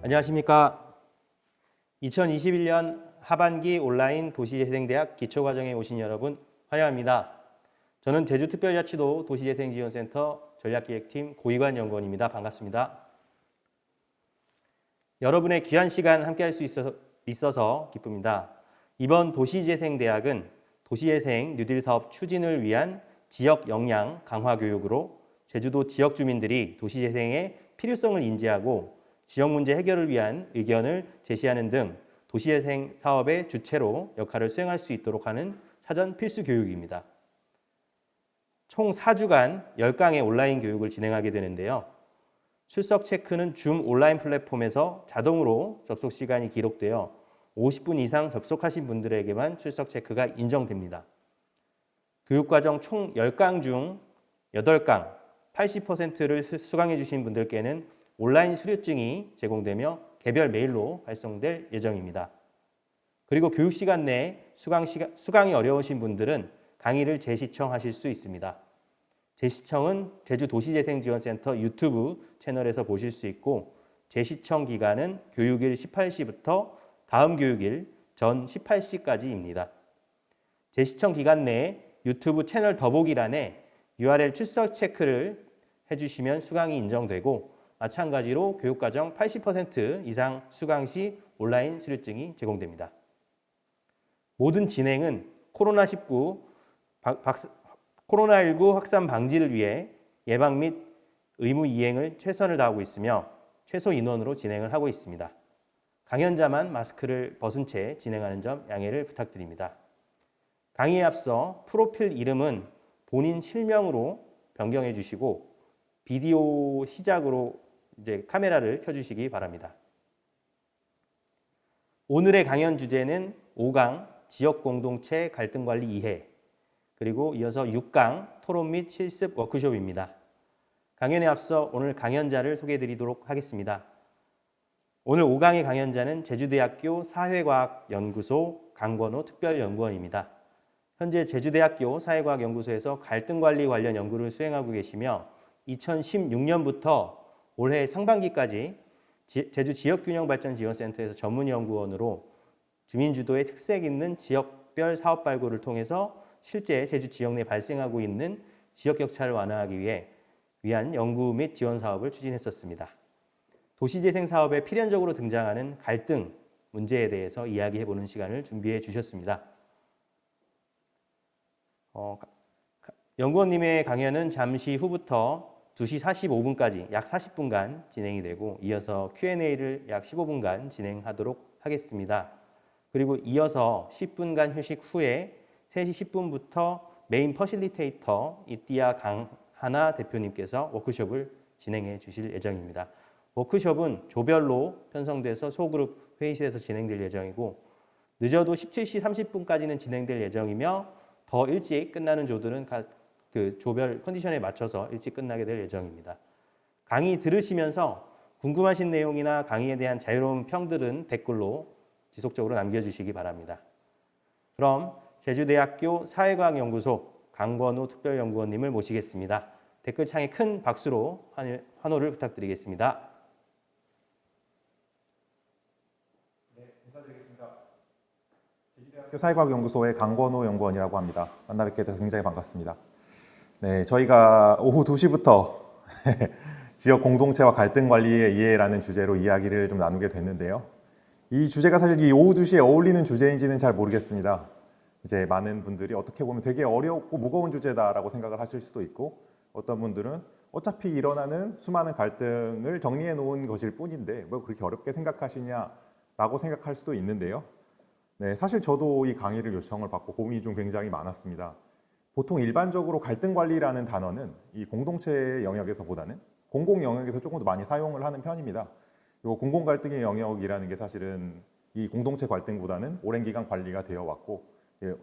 안녕하십니까. 2021년 하반기 온라인 도시재생대학 기초과정에 오신 여러분 환영합니다. 저는 제주특별자치도 도시재생지원센터 전략기획팀 고희관 연구원입니다. 반갑습니다. 여러분의 귀한 시간 함께할 수 있어서 기쁩니다. 이번 도시재생대학은 도시재생 뉴딜 사업 추진을 위한 지역 역량 강화 교육으로 제주도 지역 주민들이 도시재생의 필요성을 인지하고 지역 문제 해결을 위한 의견을 제시하는 등 도시재생 사업의 주체로 역할을 수행할 수 있도록 하는 사전 필수 교육입니다. 총 4주간 10강의 온라인 교육을 진행하게 되는데요. 출석 체크는 줌 온라인 플랫폼에서 자동으로 접속 시간이 기록되어 50분 이상 접속하신 분들에게만 출석 체크가 인정됩니다. 교육과정 총 10강 중 8강, 80%를 수강해 주신 분들께는 온라인 수료증이 제공되며 개별 메일로 발송될 예정입니다. 그리고 교육 시간 내에 수강이 어려우신 분들은 강의를 재시청하실 수 있습니다. 재시청은 제주도시재생지원센터 유튜브 채널에서 보실 수 있고 재시청 기간은 교육일 18시부터 다음 교육일 전 18시까지입니다. 재시청 기간 내에 유튜브 채널 더보기란에 URL 출석 체크를 해주시면 수강이 인정되고 마찬가지로 교육과정 80% 이상 수강 시 온라인 수료증이 제공됩니다. 모든 진행은 코로나19 확산 방지를 위해 예방 및 의무 이행을 최선을 다하고 있으며 최소 인원으로 진행을 하고 있습니다. 강연자만 마스크를 벗은 채 진행하는 점 양해를 부탁드립니다. 강의에 앞서 프로필 이름은 본인 실명으로 변경해 주시고 비디오 시작으로 카메라를 켜주시기 바랍니다. 오늘의 강연 주제는 5강 지역 공동체 갈등 관리 이해 그리고 이어서 6강 토론 및 실습 워크숍입니다. 강연에 앞서 오늘 강연자를 소개해 드리도록 하겠습니다. 오늘 5강의 강연자는 제주대학교 사회과학연구소 강권호 특별연구원입니다. 현재 제주대학교 사회과학연구소에서 갈등 관리 관련 연구를 수행하고 계시며 2016년부터 올해 상반기까지 제주 지역균형발전지원센터에서 전문연구원으로 주민주도의 특색 있는 지역별 사업 발굴을 통해서 실제 제주 지역 내 발생하고 있는 지역 격차를 완화하기 위한 연구 및 지원 사업을 추진했었습니다. 도시재생 사업에 필연적으로 등장하는 갈등 문제에 대해서 이야기해보는 시간을 준비해 주셨습니다. 연구원님의 강연은 잠시 후부터 2시 45분까지 약 40분간 진행이 되고 이어서 Q&A를 약 15분간 진행하도록 하겠습니다. 그리고 이어서 10분간 휴식 후에 3시 10분부터 메인 퍼실리테이터 이띠아 강하나 대표님께서 워크숍을 진행해 주실 예정입니다. 워크숍은 조별로 편성돼서 소그룹 회의실에서 진행될 예정이고 늦어도 17시 30분까지는 진행될 예정이며 더 일찍 끝나는 조들은 그 조별 컨디션에 맞춰서 일찍 끝나게 될 예정입니다. 강의 들으시면서 궁금하신 내용이나 강의에 대한 자유로운 평들은 댓글로 지속적으로 남겨주시기 바랍니다. 그럼 제주대학교 사회과학연구소 강권호 특별연구원님을 모시겠습니다. 댓글창에 큰 박수로 환호를 부탁드리겠습니다. 네, 인사드리겠습니다. 제주대학교 사회과학연구소의 강권호 연구원이라고 합니다. 만나 뵙게 돼서 굉장히 반갑습니다. 네, 저희가 오후 2시부터 지역 공동체와 갈등 관리의 이해라는 주제로 이야기를 좀 나누게 됐는데요. 이 주제가 사실 이 오후 2시에 어울리는 주제인지는 잘 모르겠습니다. 이제 많은 분들이 어떻게 보면 되게 어렵고 무거운 주제다라고 생각을 하실 수도 있고 어떤 분들은 어차피 일어나는 수많은 갈등을 정리해 놓은 것일 뿐인데 뭐 그렇게 어렵게 생각하시냐라고 생각할 수도 있는데요. 네, 사실 저도 이 강의를 요청을 받고 고민이 좀 굉장히 많았습니다. 보통 일반적으로 갈등 관리라는 단어는 이 공동체 영역에서보다는 공공 영역에서 조금 더 많이 사용을 하는 편입니다. 이 공공 갈등의 영역이라는 게 사실은 이 공동체 갈등보다는 오랜 기간 관리가 되어 왔고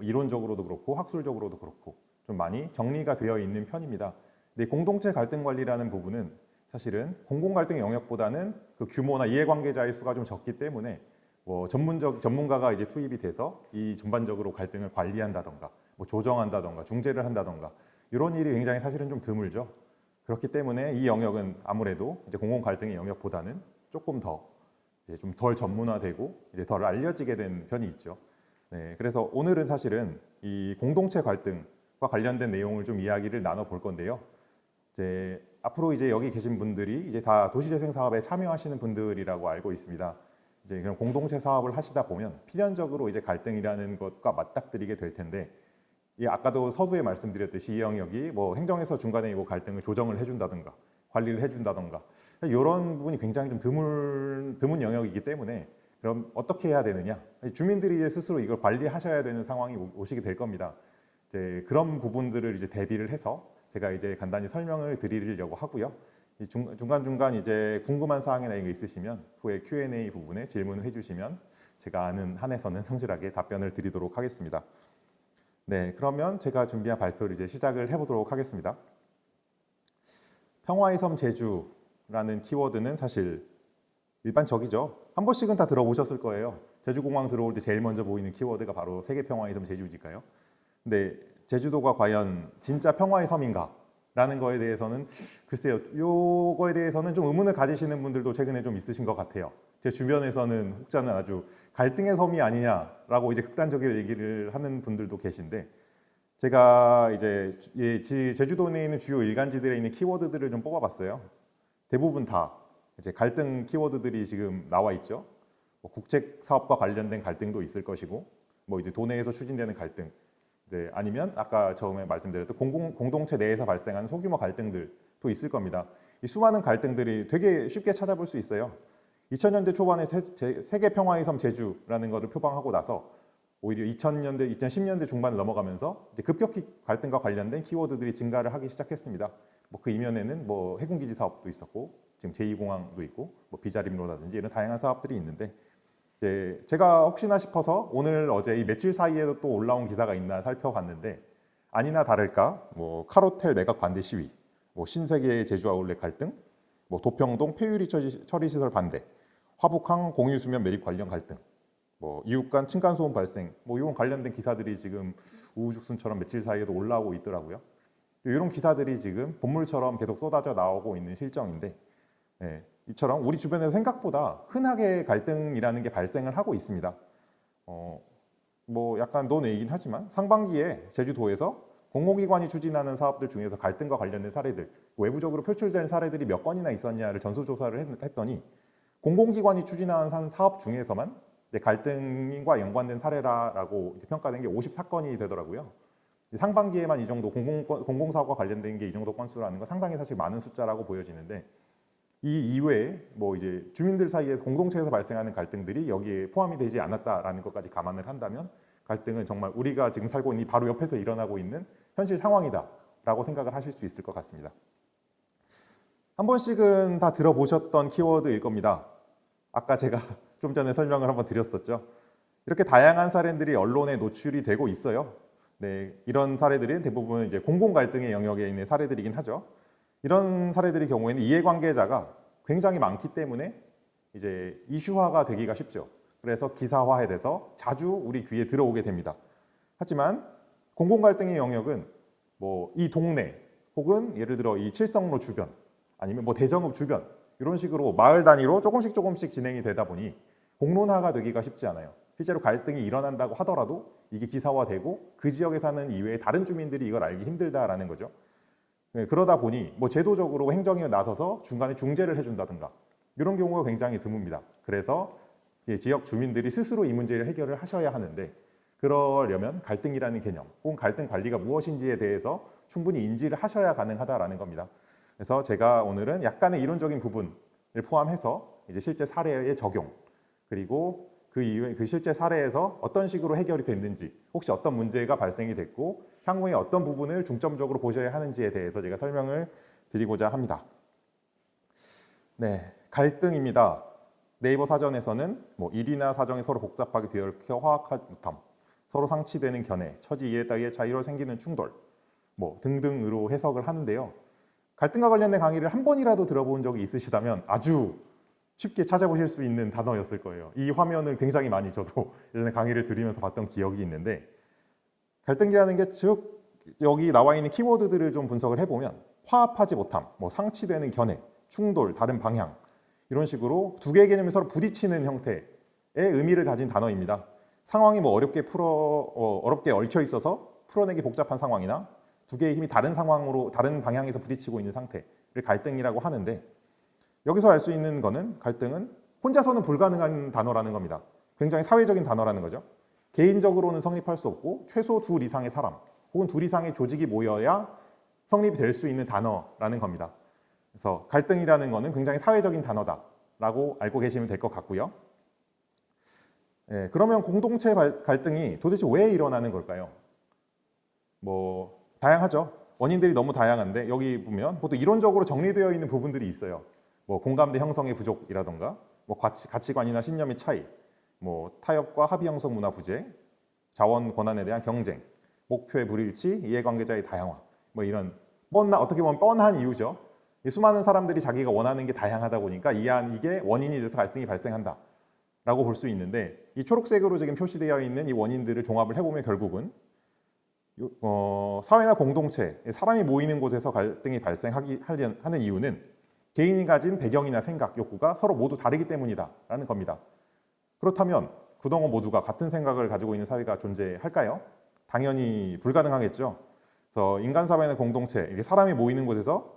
이론적으로도 그렇고 학술적으로도 그렇고 좀 많이 정리가 되어 있는 편입니다. 근데 공동체 갈등 관리라는 부분은 사실은 공공 갈등의 영역보다는 그 규모나 이해관계자의 수가 좀 적기 때문에 전문가가 이제 투입이 돼서 이 전반적으로 갈등을 관리한다던가 조정한다던가 중재를 한다던가 이런 일이 굉장히 사실은 좀 드물죠. 그렇기 때문에 이 영역은 아무래도 이제 공공 갈등의 영역보다는 조금 더 이제 좀 덜 전문화되고 이제 덜 알려지게 된 편이 있죠. 네, 그래서 오늘은 사실은 이 공동체 갈등과 관련된 내용을 좀 이야기를 나눠 볼 건데요. 이제 앞으로 이제 여기 계신 분들이 이제 다 도시재생 사업에 참여하시는 분들이라고 알고 있습니다. 이제 그런 공동체 사업을 하시다 보면 필연적으로 이제 갈등이라는 것과 맞닥뜨리게 될 텐데, 이 아까도 서두에 말씀드렸듯이 이 영역이 뭐 행정에서 중간에 뭐 갈등을 조정을 해준다든가 관리를 해준다든가 이런 부분이 굉장히 좀 드문 영역이기 때문에 그럼 어떻게 해야 되느냐? 주민들이 이제 스스로 이걸 관리하셔야 되는 상황이 오시게 될 겁니다. 이제 그런 부분들을 이제 대비를 해서 제가 이제 간단히 설명을 드리려고 하고요. 중간중간 이제 궁금한 사항이나 이거 있으시면 후에 Q&A 부분에 질문을 해주시면 제가 아는 한에서는 성실하게 답변을 드리도록 하겠습니다. 네, 그러면 제가 준비한 발표를 이제 시작을 해보도록 하겠습니다. 평화의 섬 제주라는 키워드는 사실 일반적이죠. 한 번씩은 다 들어보셨을 거예요. 제주공항 들어올 때 제일 먼저 보이는 키워드가 바로 세계 평화의 섬 제주니까요. 근데 제주도가 과연 진짜 평화의 섬인가? 라는 거에 대해서는 글쎄요, 요거에 대해서는 좀 의문을 가지시는 분들도 최근에 좀 있으신 것 같아요. 제 주변에서는 혹자는 아주 갈등의 섬이 아니냐라고 이제 극단적인 얘기를 하는 분들도 계신데, 제가 이제 제주도 내에 있는 주요 일간지들에 있는 키워드들을 좀 뽑아봤어요. 대부분 다 이제 갈등 키워드들이 지금 나와 있죠. 뭐 국책 사업과 관련된 갈등도 있을 것이고, 뭐 이제 도내에서 추진되는 갈등, 이제 아니면 아까 처음에 말씀드렸던 공동체 내에서 발생하는 소규모 갈등들도 있을 겁니다. 이 수많은 갈등들이 되게 쉽게 찾아볼 수 있어요. 2000년대 초반에 세계 평화의 섬 제주라는 것을 표방하고 나서 오히려 2000년대, 2010년대 중반을 넘어가면서 이제 급격히 갈등과 관련된 키워드들이 증가를 하기 시작했습니다. 뭐 그 이면에는 뭐 해군기지 사업도 있었고, 지금 제2공항도 있고, 뭐 비자림로라든지 이런 다양한 사업들이 있는데, 제가 혹시나 싶어서 오늘 어제 이 며칠 사이에도 또 올라온 기사가 있나 살펴봤는데, 아니나 다를까 뭐 카로텔 매각 반대 시위, 뭐 신세계 제주 아울렛 갈등, 뭐 도평동 폐유리 처리 시설 반대, 화북항 공유 수면 매립 관련 갈등, 뭐 이웃 간 층간 소음 발생, 뭐 이런 관련된 기사들이 지금 우후죽순처럼 며칠 사이에도 올라오고 있더라고요. 이런 기사들이 지금 본물처럼 계속 쏟아져 나오고 있는 실정인데, 이처럼 우리 주변에서 생각보다 흔하게 갈등이라는 게 발생을 하고 있습니다. 뭐 약간 논외이긴 하지만 상반기에 제주도에서 공공기관이 추진하는 사업들 중에서 갈등과 관련된 사례들, 외부적으로 표출된 사례들이 몇 건이나 있었냐를 전수조사를 했더니 공공기관이 추진하는 사업 중에서만 갈등과 연관된 사례라고 평가된 게 54건이 되더라고요. 상반기에만 이 정도 공공사업과 관련된 게 이 정도 건수라는 건 상당히 사실 많은 숫자라고 보여지는데, 이 이외에 뭐 이제 주민들 사이에서 공동체에서 발생하는 갈등들이 여기에 포함이 되지 않았다라는 것까지 감안을 한다면 갈등은 정말 우리가 지금 살고 있는 이 바로 옆에서 일어나고 있는 현실 상황이다라고 생각을 하실 수 있을 것 같습니다. 한 번씩은 다 들어보셨던 키워드일 겁니다. 아까 제가 좀 전에 설명을 한번 드렸었죠. 이렇게 다양한 사례들이 언론에 노출이 되고 있어요. 네, 이런 사례들이 대부분 이제 공공 갈등의 영역에 있는 사례들이긴 하죠. 이런 사례들의 경우에는 이해관계자가 굉장히 많기 때문에 이제 이슈화가 되기가 쉽죠. 그래서 기사화해돼서 자주 우리 귀에 들어오게 됩니다. 하지만 공공 갈등의 영역은 뭐 이 동네 혹은 예를 들어 이 칠성로 주변 아니면 뭐 대정읍 주변 이런 식으로 마을 단위로 조금씩 진행이 되다 보니 공론화가 되기가 쉽지 않아요. 실제로 갈등이 일어난다고 하더라도 이게 기사화되고 그 지역에 사는 이외에 다른 주민들이 이걸 알기 힘들다라는 거죠. 그러다 보니 뭐 제도적으로 행정이 나서서 중간에 중재를 해준다든가 이런 경우가 굉장히 드뭅니다. 그래서 지역 주민들이 스스로 이 문제를 해결을 하셔야 하는데, 그러려면 갈등이라는 개념 혹은 갈등 관리가 무엇인지에 대해서 충분히 인지를 하셔야 가능하다라는 겁니다. 그래서 제가 오늘은 약간의 이론적인 부분을 포함해서 이제 실제 사례의 적용, 그리고 그 이후에 그 실제 사례에서 어떤 식으로 해결이 됐는지, 혹시 어떤 문제가 발생이 됐고 향후에 어떤 부분을 중점적으로 보셔야 하는지에 대해서 제가 설명을 드리고자 합니다. 네, 갈등입니다. 네이버 사전에서는 뭐 일이나 사정이 서로 복잡하게 뒤얽혀 화학하지 못함, 서로 상치되는 견해, 처지 이해 따위의 차이로 생기는 충돌, 뭐 등등으로 해석을 하는데요. 갈등과 관련된 강의를 한 번이라도 들어본 적이 있으시다면 아주 쉽게 찾아보실 수 있는 단어였을 거예요. 이 화면을 굉장히 많이 저도 예전에 강의를 들으면서 봤던 기억이 있는데, 갈등이라는 게 즉 여기 나와 있는 키워드들을 좀 분석을 해보면 화합하지 못함, 뭐 상치되는 견해, 충돌, 다른 방향, 이런 식으로 두 개의 개념이 서로 부딪히는 형태의 의미를 가진 단어입니다. 상황이 뭐 어렵게 얽혀 있어서 풀어내기 복잡한 상황이나 두 개의 힘이 다른 상황으로 다른 방향에서 부딪히고 있는 상태를 갈등이라고 하는데, 여기서 알 수 있는 거는 갈등은 혼자서는 불가능한 단어라는 겁니다. 굉장히 사회적인 단어라는 거죠. 개인적으로는 성립할 수 없고 최소 둘 이상의 사람 혹은 둘 이상의 조직이 모여야 성립이 될 수 있는 단어라는 겁니다. 그래서 갈등이라는 거는 굉장히 사회적인 단어다라고 알고 계시면 될 것 같고요. 그러면 공동체 갈등이 도대체 왜 일어나는 걸까요? 뭐 다양하죠. 원인들이 너무 다양한데 여기 보면 보통 이론적으로 정리되어 있는 부분들이 있어요. 뭐 공감대 형성의 부족이라던가, 뭐 가치관이나 신념의 차이, 뭐 타협과 합의 형성 문화 부재, 자원 권한에 대한 경쟁, 목표의 불일치, 이해관계자의 다양화, 뭐 이런 어떻게 보면 뻔한 이유죠. 수많은 사람들이 자기가 원하는 게 다양하다 보니까 이게 원인이 돼서 갈등이 발생한다 라고 볼 수 있는데, 이 초록색으로 지금 표시되어 있는 이 원인들을 종합을 해보면 결국은 사회나 공동체, 사람이 모이는 곳에서 갈등이 발생하는 이유는 개인이 가진 배경이나 생각, 욕구가 서로 모두 다르기 때문이다라는 겁니다. 그렇다면 그동안 모두가 같은 생각을 가지고 있는 사회가 존재할까요? 당연히 불가능하겠죠. 그래서 인간 사회나 공동체, 이게 사람이 모이는 곳에서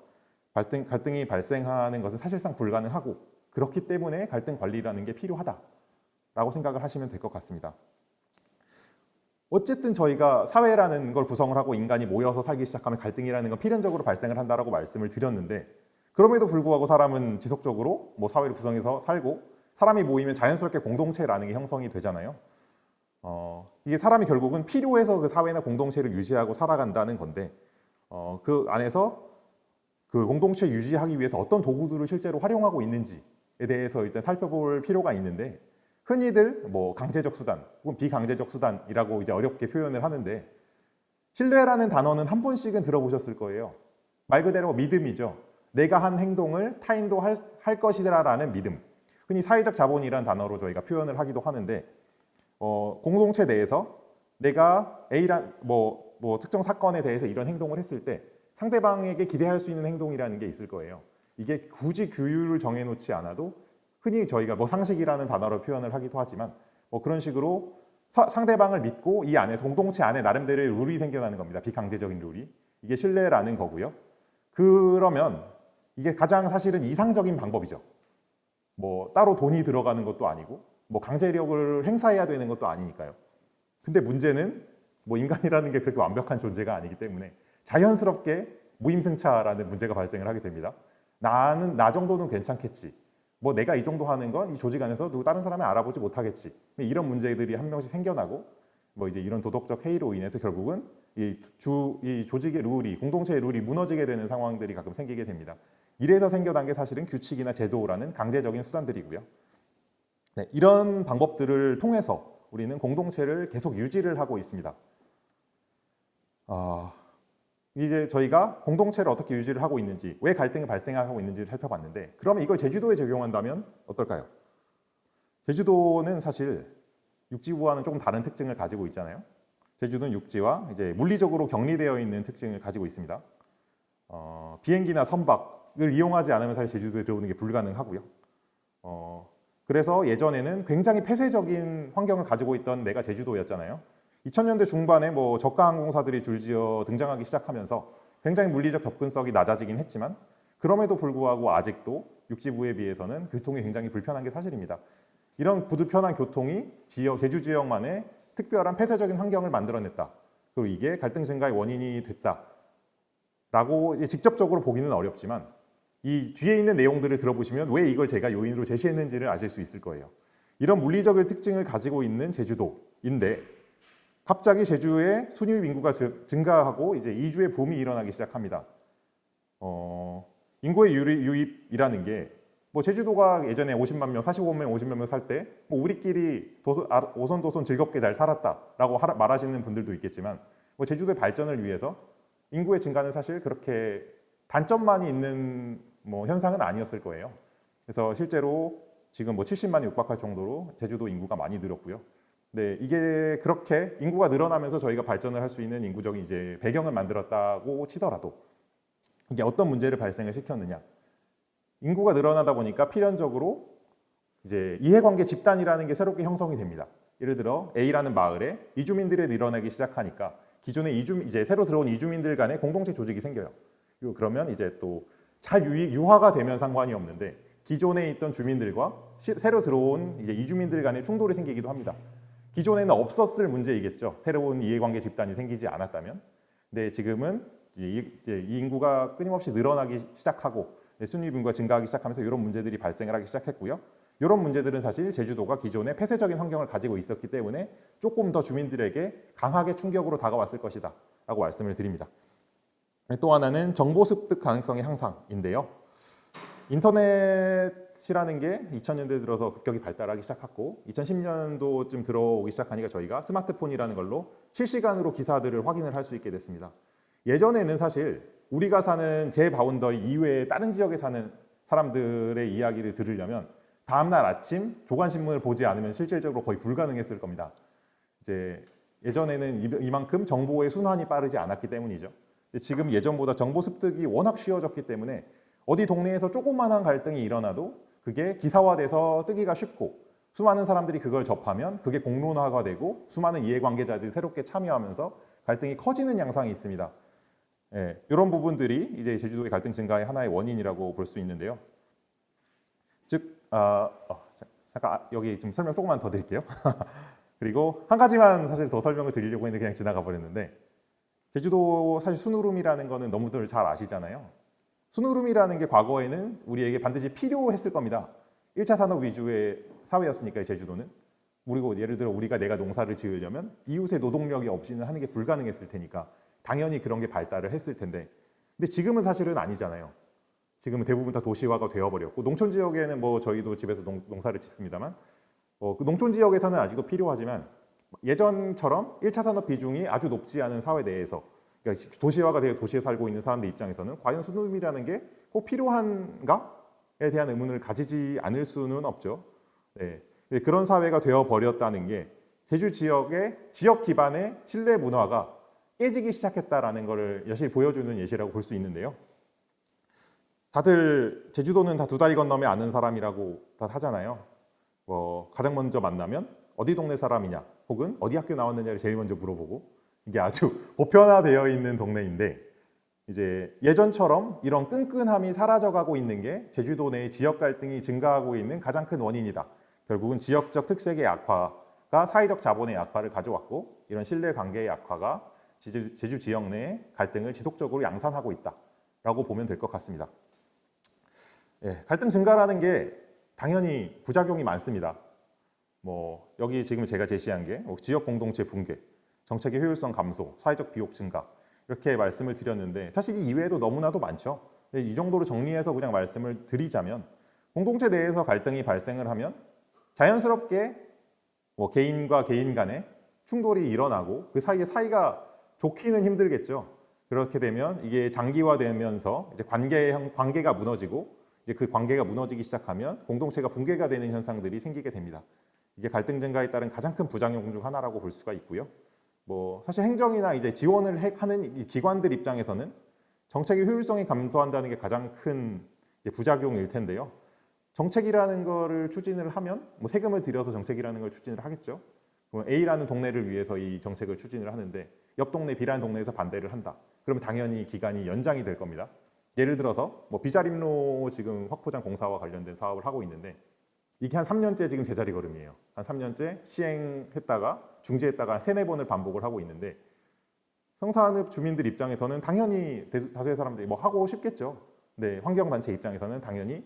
갈등이 발생하는 것은 사실상 불가능하고, 그렇기 때문에 갈등 관리라는 게 필요하다라고 생각을 하시면 될 것 같습니다. 어쨌든 저희가 사회라는 걸 구성을 하고 인간이 모여서 살기 시작하면 갈등이라는 건 필연적으로 발생을 한다라고 말씀을 드렸는데, 그럼에도 불구하고 사람은 지속적으로 뭐 사회를 구성해서 살고, 사람이 모이면 자연스럽게 공동체라는 게 형성이 되잖아요. 이게 사람이 결국은 필요해서 그 사회나 공동체를 유지하고 살아간다는 건데, 그 안에서 그 공동체 유지하기 위해서 어떤 도구들을 실제로 활용하고 있는지에 대해서 일단 살펴볼 필요가 있는데, 흔히들 뭐 강제적 수단 혹은 비강제적 수단이라고 이제 어렵게 표현을 하는데, 신뢰라는 단어는 한 번씩은 들어보셨을 거예요. 말 그대로 믿음이죠. 내가 한 행동을 타인도 할 것이라는 믿음. 흔히 사회적 자본이라는 단어로 저희가 표현을 하기도 하는데, 공동체 내에서 내가 A란 뭐 특정 사건에 대해서 이런 행동을 했을 때 상대방에게 기대할 수 있는 행동이라는 게 있을 거예요. 이게 굳이 규율을 정해놓지 않아도 흔히 저희가 뭐 상식이라는 단어로 표현을 하기도 하지만, 뭐 그런 식으로 상대방을 믿고 이 안에서 공동체 안에 나름대로의 룰이 생겨나는 겁니다. 비강제적인 룰이. 이게 신뢰라는 거고요. 그러면 이게 가장 사실은 이상적인 방법이죠. 뭐 따로 돈이 들어가는 것도 아니고 뭐 강제력을 행사해야 되는 것도 아니니까요. 근데 문제는 뭐 인간이라는 게 그렇게 완벽한 존재가 아니기 때문에 자연스럽게 무임승차라는 문제가 발생을 하게 됩니다. 나 정도는 괜찮겠지. 뭐 내가 이 정도 하는 건 이 조직 안에서 다른 사람이 알아보지 못하겠지. 이런 문제들이 한 명씩 생겨나고, 뭐 이제 이런 도덕적 해이로 인해서 결국은 이 조직의 룰이, 공동체의 룰이 무너지게 되는 상황들이 가끔 생기게 됩니다. 이래서 생겨난 게 사실은 규칙이나 제도라는 강제적인 수단들이고요. 네, 이런 방법들을 통해서 우리는 공동체를 계속 유지를 하고 있습니다. 이제 저희가 공동체를 어떻게 유지를 하고 있는지, 왜 갈등이 발생하고 있는지를 살펴봤는데, 그러면 이걸 제주도에 적용한다면 어떨까요? 제주도는 사실 육지부와는 조금 다른 특징을 가지고 있잖아요. 제주도는 육지와 이제 물리적으로 격리되어 있는 특징을 가지고 있습니다. 비행기나 선박을 이용하지 않으면 사실 제주도에 들어오는 게 불가능하고요. 그래서 예전에는 굉장히 폐쇄적인 환경을 가지고 있던 데가 제주도였잖아요. 2000년대 중반에 뭐 저가 항공사들이 줄지어 등장하기 시작하면서 굉장히 물리적 접근성이 낮아지긴 했지만, 그럼에도 불구하고 아직도 육지부에 비해서는 교통이 굉장히 불편한 게 사실입니다. 이런 불편한 교통이 제주 지역만의 특별한 폐쇄적인 환경을 만들어냈다. 그리고 이게 갈등 증가의 원인이 됐다라고 직접적으로 보기는 어렵지만, 이 뒤에 있는 내용들을 들어보시면 왜 이걸 제가 요인으로 제시했는지를 아실 수 있을 거예요. 이런 물리적인 특징을 가지고 있는 제주도인데, 갑자기 제주의 순유입 인구가 증가하고 이제 이주의 붐이 일어나기 시작합니다. 인구의 유입이라는 게, 뭐 제주도가 예전에 50만 명, 45만 명, 50만 명 살 때 뭐 우리끼리 오손도손 즐겁게 잘 살았다라고 말하시는 분들도 있겠지만, 뭐 제주도의 발전을 위해서 인구의 증가는 사실 그렇게 단점만이 있는 뭐 현상은 아니었을 거예요. 그래서 실제로 지금 뭐 70만이 육박할 정도로 제주도 인구가 많이 늘었고요. 네, 이게 그렇게 인구가 늘어나면서 저희가 발전을 할 수 있는 인구적인 이제 배경을 만들었다고 치더라도, 이게 어떤 문제를 발생을 시켰느냐? 인구가 늘어나다 보니까 필연적으로 이제 이해관계 집단이라는 게 새롭게 형성이 됩니다. 예를 들어 A라는 마을에 이주민들이 늘어나기 시작하니까 기존의 이제 새로 들어온 이주민들 간의 공동체 조직이 생겨요. 그리고 그러면 이제 또 잘 유화가 되면 상관이 없는데 기존에 있던 주민들과 새로 들어온 이제 이주민들 간의 충돌이 생기기도 합니다. 기존에는 없었을 문제이겠죠. 새로운 이해관계 집단이 생기지 않았다면. 근데 지금은 이제 이 인구가 끊임없이 늘어나기 시작하고 순위 빈부가 증가하기 시작하면서 이런 문제들이 발생을 하기 시작했고요. 이런 문제들은 사실 제주도가 기존에 폐쇄적인 환경을 가지고 있었기 때문에 조금 더 주민들에게 강하게 충격으로 다가왔을 것이다 라고 말씀을 드립니다. 또 하나는 정보 습득 가능성의 향상인데요. 인터넷이라는 게 2000년대 들어서 급격히 발달하기 시작했고 2010년도쯤 들어오기 시작하니까 저희가 스마트폰이라는 걸로 실시간으로 기사들을 확인을 할 수 있게 됐습니다. 예전에는 사실 우리가 사는 제 바운더리 이외에 다른 지역에 사는 사람들의 이야기를 들으려면 다음날 아침 조간신문을 보지 않으면 실질적으로 거의 불가능했을 겁니다. 이제 예전에는 이만큼 정보의 순환이 빠르지 않았기 때문이죠. 지금 예전보다 정보 습득이 워낙 쉬워졌기 때문에 어디 동네에서 조그만한 갈등이 일어나도 그게 기사화돼서 뜨기가 쉽고 수많은 사람들이 그걸 접하면 그게 공론화가 되고 수많은 이해관계자들이 새롭게 참여하면서 갈등이 커지는 양상이 있습니다. 예, 이런 부분들이 이제 제주도의 갈등 증가의 하나의 원인이라고 볼 수 있는데요. 즉, 잠깐 여기 좀 설명 조금만 더 드릴게요. 그리고 한 가지만 사실 더 설명을 드리려고 했는데 그냥 지나가 버렸는데 제주도 사실 순우름이라는 거는 너무들 잘 아시잖아요. 순우름이라는 게 과거에는 우리에게 반드시 필요했을 겁니다. 1차 산업 위주의 사회였으니까 제주도는. 그리고 예를 들어 내가 농사를 지으려면 이웃의 노동력이 없이는 하는 게 불가능했을 테니까 당연히 그런 게 발달을 했을 텐데 근데 지금은 사실은 아니잖아요. 지금은 대부분 다 도시화가 되어버렸고 농촌 지역에는 뭐 저희도 집에서 농사를 짓습니다만 그 농촌 지역에서는 아직도 필요하지만 예전처럼 1차 산업 비중이 아주 높지 않은 사회 내에서 그러니까 도시화가 되어 도시에 살고 있는 사람들 입장에서는 과연 순우름이라는 게 꼭 필요한가에 대한 의문을 가지지 않을 수는 없죠. 네. 그런 사회가 되어버렸다는 게 제주 지역의 지역 기반의 신뢰 문화가 깨지기 시작했다라는 것을 여실히 보여주는 예시라고 볼 수 있는데요. 다들 제주도는 다 두 다리 건너면 아는 사람이라고 다 하잖아요. 가장 먼저 만나면 어디 동네 사람이냐 혹은 어디 학교 나왔느냐를 제일 먼저 물어보고 이게 아주 보편화되어 있는 동네인데 이제 예전처럼 이런 끈끈함이 사라져가고 있는 게 제주도 내의 지역 갈등이 증가하고 있는 가장 큰 원인이다. 결국은 지역적 특색의 약화가 사회적 자본의 약화를 가져왔고 이런 신뢰관계의 약화가 제주 지역 내의 갈등을 지속적으로 양산하고 있다라고 보면 될 것 같습니다. 예, 갈등 증가라는 게 당연히 부작용이 많습니다. 여기 지금 제가 제시한 게 지역 공동체 붕괴, 정책의 효율성 감소, 사회적 비용 증가 이렇게 말씀을 드렸는데 사실 이 이외에도 너무나도 많죠. 이 정도로 정리해서 그냥 말씀을 드리자면 공동체 내에서 갈등이 발생을 하면 자연스럽게 개인과 개인 간의 충돌이 일어나고 그 사이에 사이가 좋기는 힘들겠죠. 그렇게 되면 이게 장기화되면서 이제 관계가 무너지고 이제 그 관계가 무너지기 시작하면 공동체가 붕괴가 되는 현상들이 생기게 됩니다. 이게 갈등 증가에 따른 가장 큰 부작용 중 하나라고 볼 수가 있고요. 사실 행정이나 이제 지원을 하는 이 기관들 입장에서는 정책의 효율성이 감소한다는 게 가장 큰 이제 부작용일 텐데요. 정책이라는 거를 추진을 하면 세금을 들여서 정책이라는 걸 추진을 하겠죠. A라는 동네를 위해서 이 정책을 추진을 하는데 옆 동네 B라는 동네에서 반대를 한다. 그러면 당연히 기간이 연장이 될 겁니다. 예를 들어서 비자림로 지금 확포장 공사와 관련된 사업을 하고 있는데 이게 한 3년째 지금 제자리 걸음이에요. 한 3년째 시행했다가 중지했다가 한 3-4번을 반복을 하고 있는데 성산읍 주민들 입장에서는 당연히 다수의 사람들이 하고 싶겠죠. 근데 환경단체 입장에서는 당연히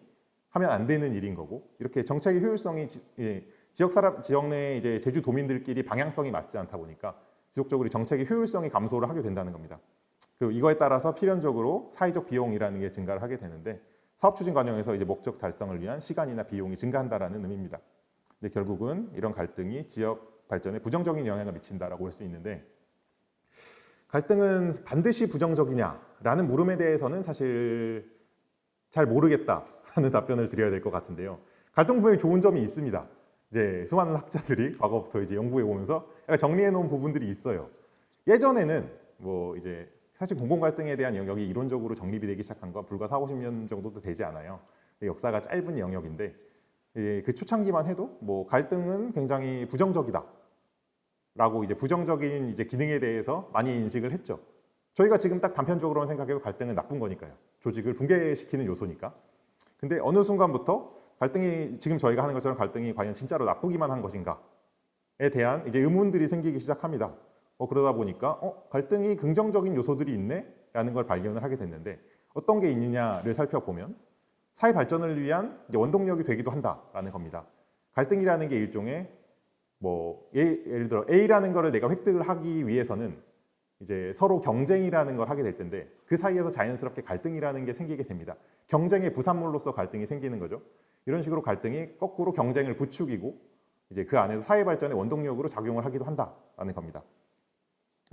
하면 안 되는 일인 거고 이렇게 정책의 효율성이 지역 내 이제 제주도민들끼리 방향성이 맞지 않다 보니까 지속적으로 정책의 효율성이 감소를 하게 된다는 겁니다. 그리고 이거에 따라서 필연적으로 사회적 비용이라는 게 증가를 하게 되는데 사업 추진 과정에서 이제 목적 달성을 위한 시간이나 비용이 증가한다라는 의미입니다. 근데 결국은 이런 갈등이 지역 발전에 부정적인 영향을 미친다라고 할 수 있는데 갈등은 반드시 부정적이냐라는 물음에 대해서는 사실 잘 모르겠다라는 답변을 드려야 될 것 같은데요. 갈등 분명히 좋은 점이 있습니다. 이제 수많은 학자들이 과거부터 이제 연구해 오면서 정리해 놓은 부분들이 있어요. 예전에는 이제 사실 공공 갈등에 대한 영역이 이론적으로 정립이 되기 시작한 건 불과 40-50년 정도도 되지 않아요. 역사가 짧은 영역인데 그 초창기만 해도 뭐 갈등은 굉장히 부정적이다 라고 이제 부정적인 이제 기능에 대해서 많이 인식을 했죠. 저희가 지금 딱 단편적으로만 생각해도 갈등은 나쁜 거니까요. 조직을 붕괴시키는 요소니까. 근데 어느 순간부터 갈등이 지금 저희가 하는 것처럼 갈등이 과연 진짜로 나쁘기만 한 것인가에 대한 이제 의문들이 생기기 시작합니다. 그러다 보니까 갈등이 긍정적인 요소들이 있네 라는 걸 발견을 하게 됐는데 어떤 게 있느냐를 살펴보면 사회 발전을 위한 이제 원동력이 되기도 한다라는 겁니다. 갈등이라는 게 일종의 예를 들어 A라는 거를 내가 획득을 하기 위해서는 이제 서로 경쟁이라는 걸 하게 될 텐데 그 사이에서 자연스럽게 갈등이라는 게 생기게 됩니다. 경쟁의 부산물로서 갈등이 생기는 거죠. 이런 식으로 갈등이 거꾸로 경쟁을 부추기고 이제 그 안에서 사회 발전의 원동력으로 작용을 하기도 한다라는 겁니다.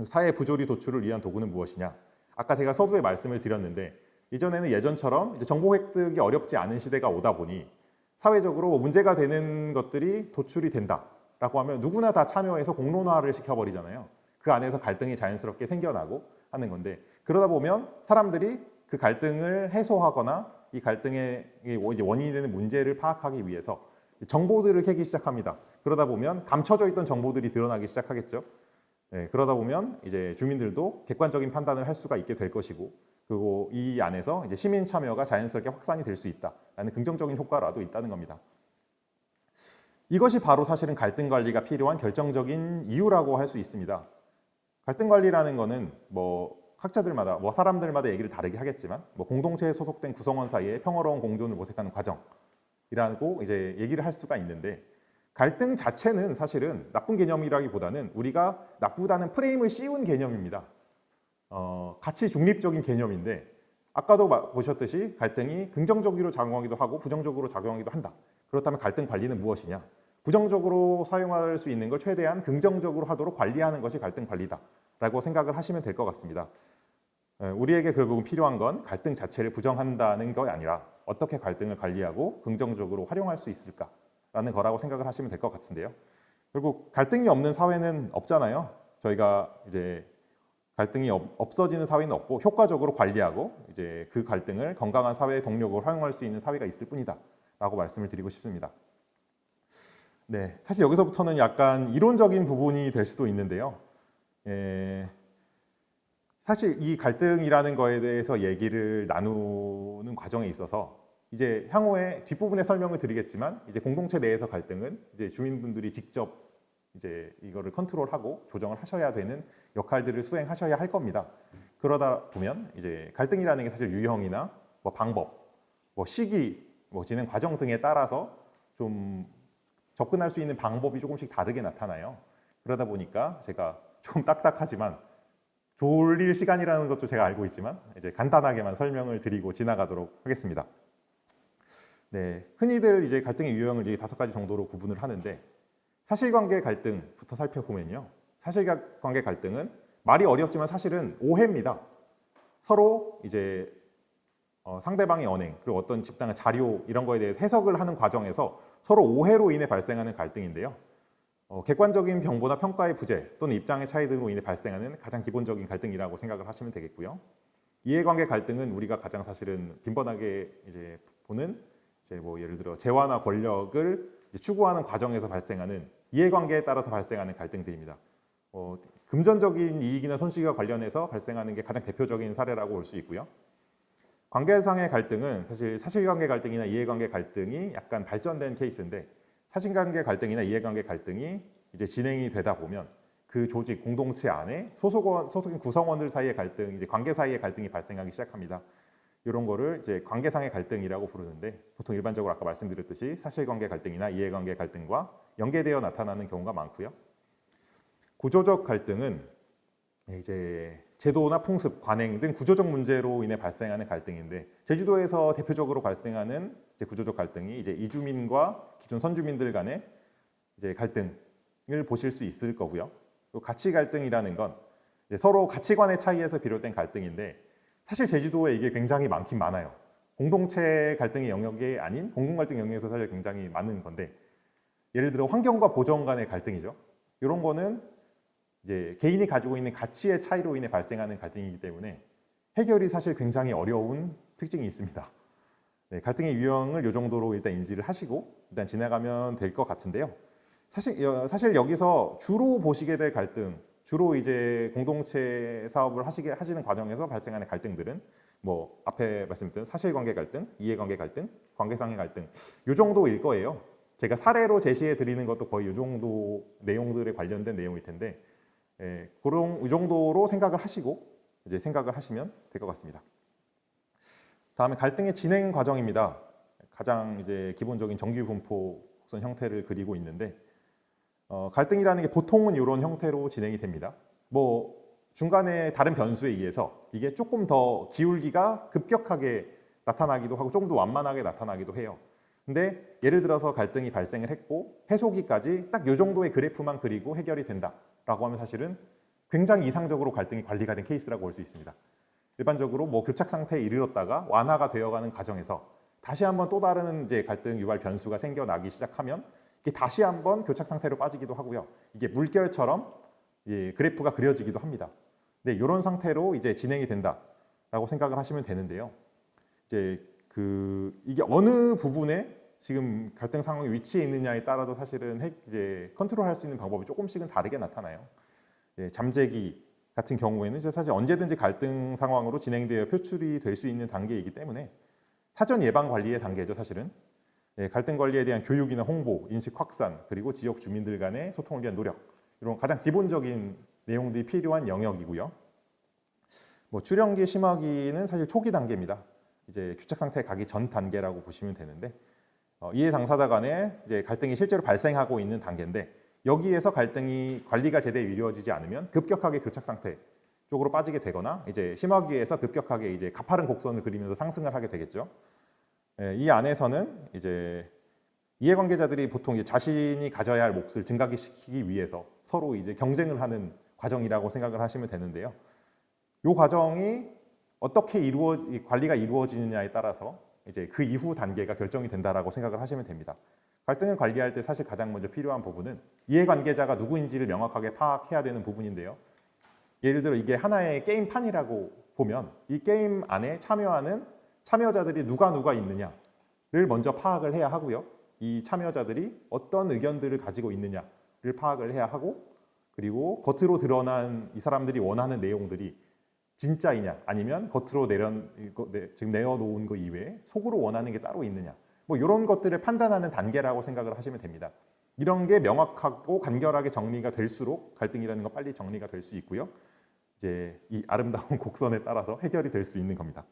사회 부조리 도출을 위한 도구는 무엇이냐? 아까 제가 서두에 말씀을 드렸는데 이전에는 예전처럼 이제 정보 획득이 어렵지 않은 시대가 오다 보니 사회적으로 문제가 되는 것들이 도출이 된다라고 하면 누구나 다 참여해서 공론화를 시켜버리잖아요. 그 안에서 갈등이 자연스럽게 생겨나고 하는 건데 그러다 보면 사람들이 그 갈등을 해소하거나 이 갈등의 이제 원인이 되는 문제를 파악하기 위해서 정보들을 캐기 시작합니다. 그러다 보면 감춰져 있던 정보들이 드러나기 시작하겠죠. 그러다 보면 이제 주민들도 객관적인 판단을 할 수가 있게 될 것이고 그리고 이 안에서 이제 시민 참여가 자연스럽게 확산이 될 수 있다라는 긍정적인 효과라도 있다는 겁니다. 이것이 바로 사실은 갈등 관리가 필요한 결정적인 이유라고 할 수 있습니다. 갈등 관리라는 거는 학자들마다 사람들마다 얘기를 다르게 하겠지만 공동체에 소속된 구성원 사이에 평화로운 공존을 모색하는 과정이라고 이제 얘기를 할 수가 있는데 갈등 자체는 사실은 나쁜 개념이라기보다는 우리가 나쁘다는 프레임을 씌운 개념입니다. 가치 중립적인 개념인데 아까도 보셨듯이 갈등이 긍정적으로 작용하기도 하고 부정적으로 작용하기도 한다. 그렇다면 갈등 관리는 무엇이냐? 부정적으로 사용할 수 있는 걸 최대한 긍정적으로 하도록 관리하는 것이 갈등 관리다라고 생각을 하시면 될 것 같습니다. 우리에게 결국은 필요한 건 갈등 자체를 부정한다는 게 아니라 어떻게 갈등을 관리하고 긍정적으로 활용할 수 있을까라는 거라고 생각을 하시면 될 것 같은데요. 결국 갈등이 없는 사회는 없잖아요. 저희가 이제 갈등이 없어지는 사회는 없고 효과적으로 관리하고 이제 그 갈등을 건강한 사회의 동력으로 활용할 수 있는 사회가 있을 뿐이다라고 말씀을 드리고 싶습니다. 네, 사실 여기서부터는 약간 이론적인 부분이 될 수도 있는데요. 사실 이 갈등이라는 거에 대해서 얘기를 나누는 과정에 있어서 이제 향후에 뒷부분에 설명을 드리겠지만 이제 공동체 내에서 갈등은 이제 주민분들이 직접 이제 이거를 컨트롤하고 조정을 하셔야 되는 역할들을 수행하셔야 할 겁니다. 그러다 보면 이제 갈등이라는 게 사실 유형이나 방법, 시기, 진행 과정 등에 따라서 좀 접근할 수 있는 방법이 조금씩 다르게 나타나요. 그러다 보니까 제가 좀 딱딱하지만 졸릴 시간이라는 것도 제가 알고 있지만 이제 간단하게만 설명을 드리고 지나가도록 하겠습니다. 네, 흔히들 이제 갈등의 유형을 이제 5가지 정도로 구분을 하는데 사실관계 갈등부터 살펴보면요. 사실관계 갈등은 말이 어렵지만 사실은 오해입니다. 서로 이제 상대방의 언행 그리고 어떤 집단의 자료 이런 거에 대해서 해석을 하는 과정에서 서로 오해로 인해 발생하는 갈등인데요. 객관적인 정보나 평가의 부재 또는 입장의 차이 등으로 인해 발생하는 가장 기본적인 갈등이라고 생각을 하시면 되겠고요. 이해관계 갈등은 우리가 가장 사실은 빈번하게 이제 보는 이제 예를 들어 재화나 권력을 추구하는 과정에서 발생하는 이해관계에 따라서 발생하는 갈등들입니다. 금전적인 이익이나 손실과 관련해서 발생하는 게 가장 대표적인 사례라고 볼 수 있고요. 관계상의 갈등은 사실 사실관계 갈등이나 이해관계 갈등이 약간 발전된 케이스인데 사실관계 갈등이나 이해관계 갈등이 이제 진행이 되다 보면 그 조직 공동체 안에 소속인 구성원들 사이의 갈등, 이제 관계 사이의 갈등이 발생하기 시작합니다. 이런 거를 이제 관계상의 갈등이라고 부르는데 보통 일반적으로 아까 말씀드렸듯이 사실관계 갈등이나 이해관계 갈등과 연계되어 나타나는 경우가 많고요. 구조적 갈등은 이제 제도나 풍습, 관행 등 구조적 문제로 인해 발생하는 갈등인데 제주도에서 대표적으로 발생하는 이제 구조적 갈등이 이제 이주민과 기존 선주민들 간의 이제 갈등을 보실 수 있을 거고요. 또 가치 갈등이라는 건 서로 가치관의 차이에서 비롯된 갈등인데 사실 제주도에 이게 굉장히 많긴 많아요. 공동체 갈등의 영역이 아닌 공공 갈등 영역에서 사실 굉장히 많은 건데 예를 들어 환경과 보전 간의 갈등이죠. 이런 거는 이제 개인이 가지고 있는 가치의 차이로 인해 발생하는 갈등이기 때문에 해결이 사실 굉장히 어려운 특징이 있습니다. 네, 갈등의 유형을 이 정도로 일단 인지를 하시고 일단 지나가면 될 것 같은데요. 사실 여기서 주로 보시게 될 갈등, 주로 이제 공동체 사업을 하시는 과정에서 발생하는 갈등들은 뭐 앞에 말씀드린 사실관계 갈등, 이해관계 갈등, 관계상의 갈등 이 정도일 거예요. 제가 사례로 제시해 드리는 것도 거의 이 정도 내용들에 관련된 내용일 텐데 그런 이 정도로 생각을 하시고 이제 생각을 하시면 될 것 같습니다. 다음에 갈등의 진행 과정입니다. 가장 이제 기본적인 정규 분포 곡선 형태를 그리고 있는데 갈등이라는 게 보통은 이런 형태로 진행이 됩니다. 뭐 중간에 다른 변수에 의해서 이게 조금 더 기울기가 급격하게 나타나기도 하고 조금 더 완만하게 나타나기도 해요. 근데 예를 들어서 갈등이 발생을 했고 해소기까지 딱 이 정도의 그래프만 그리고 해결이 된다라고 하면 사실은 굉장히 이상적으로 갈등이 관리가 된 케이스라고 볼 수 있습니다. 일반적으로 뭐 교착 상태에 이르렀다가 완화가 되어가는 과정에서 다시 한번 또 다른 이제 갈등 유발 변수가 생겨나기 시작하면 이게 다시 한번 교착 상태로 빠지기도 하고요. 이게 물결처럼 그래프가 그려지기도 합니다. 네, 이런 상태로 이제 진행이 된다라고 생각을 하시면 되는데요. 이제 이게 어느 부분에 지금 갈등 상황이 위치해 있느냐에 따라서 사실은 이제 컨트롤할 수 있는 방법이 조금씩은 다르게 나타나요. 잠재기 같은 경우에는 사실 언제든지 갈등 상황으로 진행되어 표출이 될 수 있는 단계이기 때문에 사전 예방 관리의 단계죠, 사실은. 갈등 관리에 대한 교육이나 홍보, 인식 확산, 그리고 지역 주민들 간의 소통을 위한 노력 이런 가장 기본적인 내용들이 필요한 영역이고요. 뭐 출현기, 심화기는 사실 초기 단계입니다. 이제 교착 상태에 가기 전 단계라고 보시면 되는데 이해 당사자 간에 이제 갈등이 실제로 발생하고 있는 단계인데 여기에서 갈등이 관리가 제대로 이루어지지 않으면 급격하게 교착 상태 쪽으로 빠지게 되거나 이제 심화기에서 급격하게 이제 가파른 곡선을 그리면서 상승을 하게 되겠죠. 이 안에서는 이제 이해관계자들이 보통 이제 자신이 가져야 할 몫을 증가시키기 위해서 서로 이제 경쟁을 하는 과정이라고 생각을 하시면 되는데요. 이 과정이 어떻게 관리가 이루어지느냐에 따라서 이제 그 이후 단계가 결정이 된다라고 생각을 하시면 됩니다. 갈등을 관리할 때 사실 가장 먼저 필요한 부분은 이해관계자가 누구인지를 명확하게 파악해야 되는 부분인데요. 예를 들어 이게 하나의 게임판이라고 보면 이 게임 안에 참여하는 참여자들이 누가 있느냐를 먼저 파악을 해야 하고요. 이 참여자들이 어떤 의견들을 가지고 있느냐를 파악을 해야 하고 그리고 겉으로 드러난 이 사람들이 원하는 내용들이 진짜이냐 아니면 겉으로 지금 내어놓은 거 이외에 속으로 원하는 게 따로 있느냐 뭐 이런 것들을 판단하는 단계라고 생각을 하시면 됩니다. 이런 게 명확하고 간결하게 정리가 될수록 갈등이라는 건 빨리 정리가 될 수 있고요. 이제 이 아름다운 곡선에 따라서 해결이 될 수 있는 겁니다.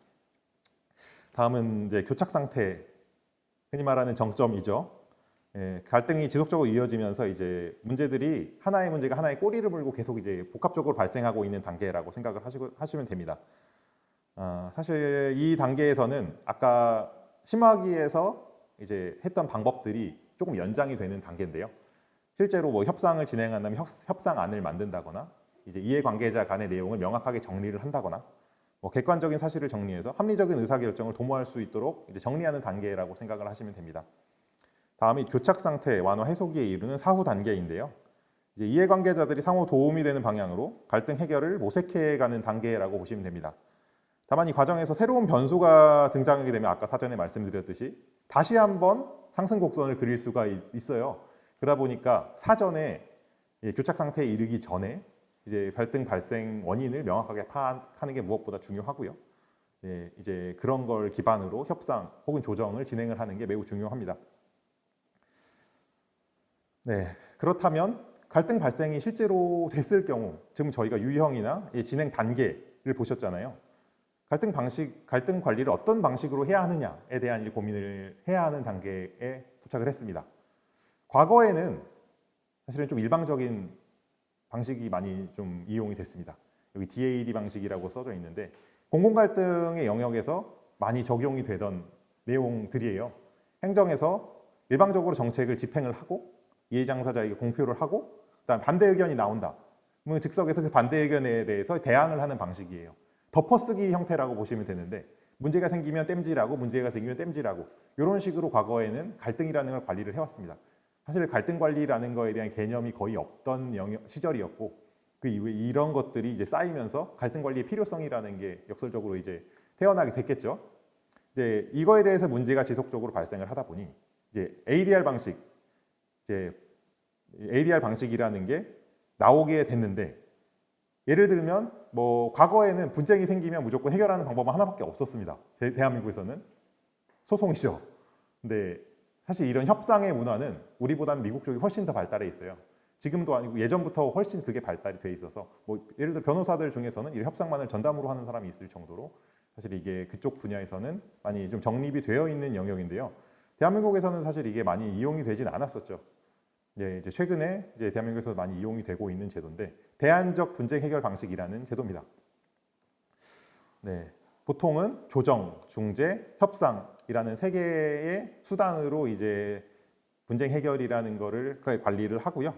다음은 이제 교착 상태, 흔히 말하는 정점이죠. 갈등이 지속적으로 이어지면서 이제 하나의 문제가 하나의 꼬리를 물고 계속 이제 복합적으로 발생하고 있는 단계라고 생각을 하시면 됩니다. 사실 이 단계에서는 아까 심화기에서 이제 했던 방법들이 조금 연장이 되는 단계인데요. 실제로 뭐 협상을 진행한다면 협상안을 만든다거나 이제 이해관계자 간의 내용을 명확하게 정리를 한다거나 뭐 객관적인 사실을 정리해서 합리적인 의사결정을 도모할 수 있도록 이제 정리하는 단계라고 생각을 하시면 됩니다. 다음이 교착 상태 완화 해소기에 이르는 사후 단계인데요. 이제 이해관계자들이 상호 도움이 되는 방향으로 갈등 해결을 모색해가는 단계라고 보시면 됩니다. 다만 이 과정에서 새로운 변수가 등장하게 되면 아까 사전에 말씀드렸듯이 다시 한번 상승 곡선을 그릴 수가 있어요. 그러다 보니까 사전에 교착 상태에 이르기 전에 이제 갈등 발생 원인을 명확하게 파악하는 게 무엇보다 중요하고요. 이제 그런 걸 기반으로 협상 혹은 조정을 진행을 하는 게 매우 중요합니다. 네, 그렇다면 갈등 발생이 실제로 됐을 경우, 지금 저희가 유형이나 진행 단계를 보셨잖아요. 갈등 관리를 어떤 방식으로 해야 하느냐에 대한 이제 고민을 해야 하는 단계에 도착을 했습니다. 과거에는 사실은 좀 일방적인 방식이 많이 좀 이용이 됐습니다. 여기 DAD 방식이라고 써져 있는데 공공갈등의 영역에서 많이 적용이 되던 내용들이에요. 행정에서 일방적으로 정책을 집행을 하고 이해당사자에게 공표를 하고 그다음 반대 의견이 나온다. 그러면 즉석에서 그 반대 의견에 대해서 대항을 하는 방식이에요. 덮어쓰기 형태라고 보시면 되는데 문제가 생기면 땜질하고 문제가 생기면 땜질하고 이런 식으로 과거에는 갈등이라는 걸 관리를 해왔습니다. 사실 갈등 관리라는 거에 대한 개념이 거의 없던 시절이었고 그 이후에 이런 것들이 이제 쌓이면서 갈등 관리의 필요성이라는 게 역설적으로 이제 태어나게 됐겠죠. 이제 이거에 대해서 문제가 지속적으로 발생을 하다 보니 이제 ADR 방식이라는 게 나오게 됐는데, 예를 들면 뭐 과거에는 분쟁이 생기면 무조건 해결하는 방법은 하나밖에 없었습니다. 대한민국에서는 소송이죠. 근데 사실 이런 협상의 문화는 우리보다는 미국 쪽이 훨씬 더 발달해 있어요. 지금도 아니고 예전부터 훨씬 그게 발달이 돼 있어서 뭐 예를 들어 변호사들 중에서는 이 협상만을 전담으로 하는 사람이 있을 정도로 사실 이게 그쪽 분야에서는 많이 좀 정립이 되어 있는 영역인데요. 대한민국에서는 사실 이게 많이 이용이 되진 않았었죠. 예, 이제 최근에 이제 대한민국에서 많이 이용이 되고 있는 제도인데, 대안적 분쟁 해결 방식이라는 제도입니다. 네, 보통은 조정, 중재, 협상이라는 세 개의 수단으로 이제 분쟁 해결이라는 거를 관리를 하고요.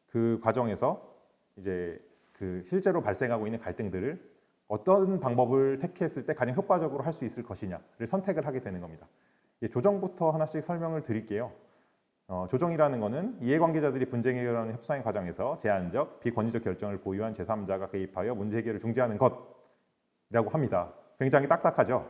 그 과정에서 이제 그 실제로 발생하고 있는 갈등들을 어떤 방법을 택했을 때 가장 효과적으로 할 수 있을 것이냐를 선택을 하게 되는 겁니다. 조정부터 하나씩 설명을 드릴게요. 조정이라는 것은 이해관계자들이 분쟁 해결하는 협상의 과정에서 제한적, 비권위적 결정을 보유한 제3자가 개입하여 문제 해결을 중재하는 것이라고 합니다. 굉장히 딱딱하죠?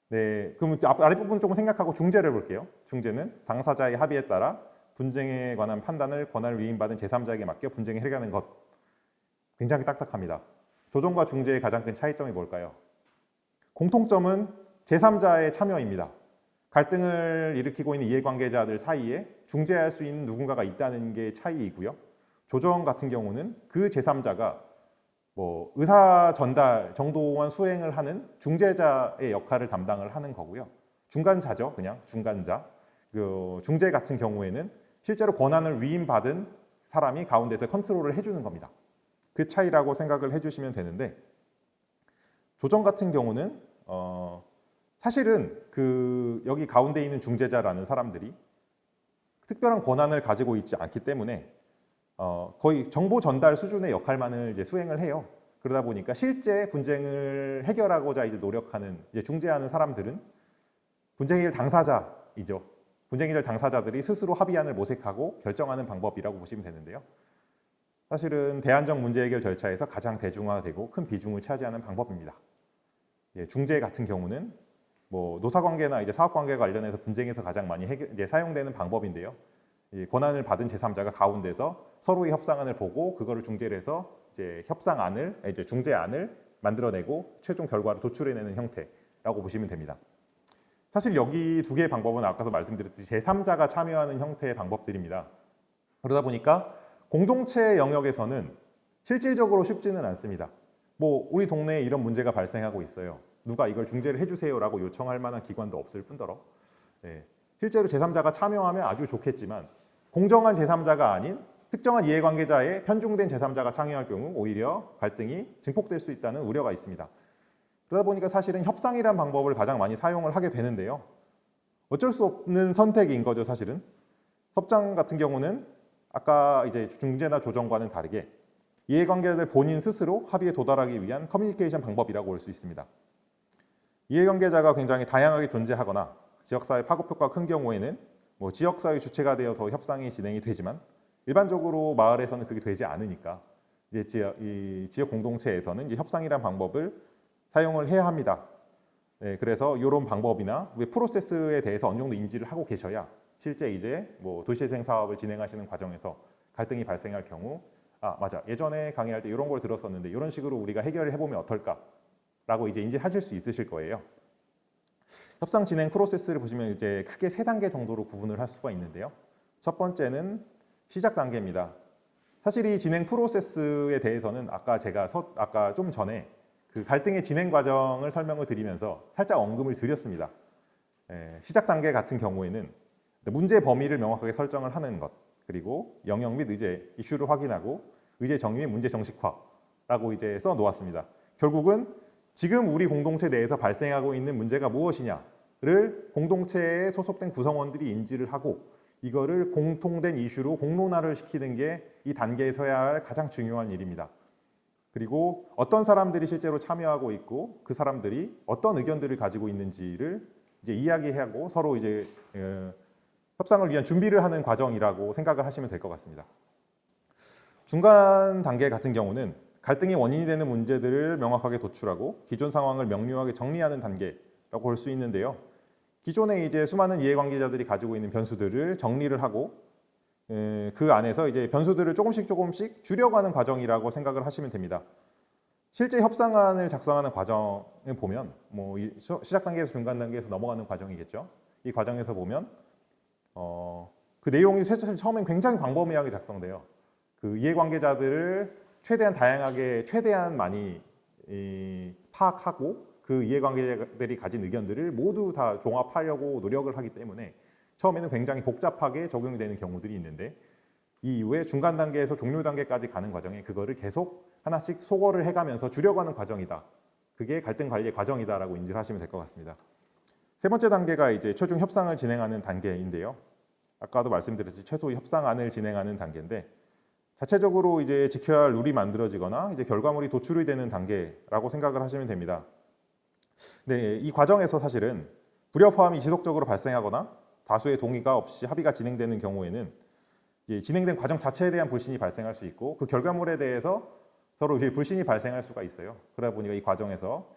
네, 그럼 아랫부분 조금 생각하고 중재를 볼게요. 중재는 당사자의 합의에 따라 분쟁에 관한 판단을 권한을 위임받은 제3자에게 맡겨 분쟁을 해결하는 것. 굉장히 딱딱합니다. 조정과 중재의 가장 큰 차이점이 뭘까요? 공통점은 제3자의 참여입니다. 갈등을 일으키고 있는 이해관계자들 사이에 중재할 수 있는 누군가가 있다는 게 차이이고요. 조정 같은 경우는 그 제3자가 뭐 의사 전달 정도만 수행을 하는 중재자의 역할을 담당을 하는 거고요. 중간자죠, 그냥 중간자. 그 중재 같은 경우에는 실제로 권한을 위임받은 사람이 가운데서 컨트롤을 해주는 겁니다. 그 차이라고 생각을 해주시면 되는데, 조정 같은 경우는 사실은 그 여기 가운데 있는 중재자라는 사람들이 특별한 권한을 가지고 있지 않기 때문에 거의 정보 전달 수준의 역할만을 이제 수행을 해요. 그러다 보니까 실제 분쟁을 해결하고자 이제 노력하는, 이제 중재하는 사람들은 분쟁 해결 당사자이죠. 분쟁 해결 당사자들이 스스로 합의안을 모색하고 결정하는 방법이라고 보시면 되는데요. 사실은 대안적 문제 해결 절차에서 가장 대중화되고 큰 비중을 차지하는 방법입니다. 중재 같은 경우는 뭐 노사관계나 이제 사업관계 관련해서 분쟁에서 가장 많이 사용되는 방법인데요. 권한을 받은 제3자가 가운데서 서로의 협상안을 보고 그거를 중재를 해서 이제 협상안을, 이제 중재안을 만들어내고 최종 결과를 도출해내는 형태라고 보시면 됩니다. 사실 여기 두 개의 방법은 아까도 말씀드렸듯이 제3자가 참여하는 형태의 방법들입니다. 그러다 보니까 공동체 영역에서는 실질적으로 쉽지는 않습니다. 뭐 우리 동네에 이런 문제가 발생하고 있어요. 누가 이걸 중재를 해주세요라고 요청할 만한 기관도 없을 뿐더러, 실제로 제3자가 참여하면 아주 좋겠지만 공정한 제3자가 아닌 특정한 이해관계자의 편중된 제3자가 참여할 경우 오히려 갈등이 증폭될 수 있다는 우려가 있습니다. 그러다 보니까 사실은 협상이라는 방법을 가장 많이 사용을 하게 되는데요. 어쩔 수 없는 선택인 거죠, 사실은. 협상 같은 경우는 아까 이제 중재나 조정과는 다르게 이해관계자들 본인 스스로 합의에 도달하기 위한 커뮤니케이션 방법이라고 볼 수 있습니다. 이해관계자가 굉장히 다양하게 존재하거나 지역사회 파급효과가 큰 경우에는 뭐 지역사회 주체가 되어서 협상이 진행이 되지만, 일반적으로 마을에서는 그게 되지 않으니까 이제 지역 공동체에서는 이제 협상이란 방법을 사용을 해야 합니다. 그래서 이런 방법이나 프로세스에 대해서 어느 정도 인지를 하고 계셔야 실제 이제 뭐 도시재생 사업을 진행하시는 과정에서 갈등이 발생할 경우, 맞아, 예전에 강의할 때 이런 걸 들었었는데 이런 식으로 우리가 해결을 해보면 어떨까라고 이제 인지하실 수 있으실 거예요. 협상 진행 프로세스를 보시면 이제 크게 3단계 정도로 구분을 할 수가 있는데요. 첫 번째는 시작 단계입니다. 사실 이 진행 프로세스에 대해서는 아까 좀 전에 그 갈등의 진행 과정을 설명을 드리면서 살짝 언급을 드렸습니다. 시작 단계 같은 경우에는 문제 범위를 명확하게 설정을 하는 것, 그리고 영역 및 의제, 이슈를 확인하고 의제 정의 및 문제 정식화라고 이제 써 놓았습니다. 결국은 지금 우리 공동체 내에서 발생하고 있는 문제가 무엇이냐를 공동체에 소속된 구성원들이 인지를 하고 이거를 공통된 이슈로 공론화를 시키는 게 이 단계에 서야 할 가장 중요한 일입니다. 그리고 어떤 사람들이 실제로 참여하고 있고 그 사람들이 어떤 의견들을 가지고 있는지를 이제 이야기하고 서로 이제 협상을 위한 준비를 하는 과정이라고 생각을 하시면 될 것 같습니다. 중간 단계 같은 경우는 갈등의 원인이 되는 문제들을 명확하게 도출하고 기존 상황을 명료하게 정리하는 단계라고 볼 수 있는데요. 기존에 이제 수많은 이해관계자들이 가지고 있는 변수들을 정리를 하고 그 안에서 이제 변수들을 조금씩 줄여가는 과정이라고 생각을 하시면 됩니다. 실제 협상안을 작성하는 과정을 보면 뭐 시작 단계에서 중간 단계에서 넘어가는 과정이겠죠. 이 과정에서 보면 그 내용이 사실 처음엔 굉장히 광범위하게 작성돼요. 그 이해관계자들을 최대한 다양하게 최대한 많이 파악하고 그 이해관계자들이 가진 의견들을 모두 다 종합하려고 노력을 하기 때문에 처음에는 굉장히 복잡하게 적용이 되는 경우들이 있는데 이 이후에 중간 단계에서 종료 단계까지 가는 과정에 그거를 계속 하나씩 소거를 해가면서 줄여가는 과정이다. 그게 갈등 관리의 과정이다라고 인지를 하시면 될 것 같습니다. 세 번째 단계가 이제 최종 협상을 진행하는 단계인데요. 아까도 말씀드렸듯이 최소 협상안을 진행하는 단계인데 자체적으로 이제 지켜야 할 룰이 만들어지거나 이제 결과물이 도출이 되는 단계라고 생각을 하시면 됩니다. 네, 이 과정에서 사실은 불협화음이 지속적으로 발생하거나 다수의 동의가 없이 합의가 진행되는 경우에는 이제 진행된 과정 자체에 대한 불신이 발생할 수 있고 그 결과물에 대해서 서로 이제 불신이 발생할 수가 있어요. 그러다 보니까 이 과정에서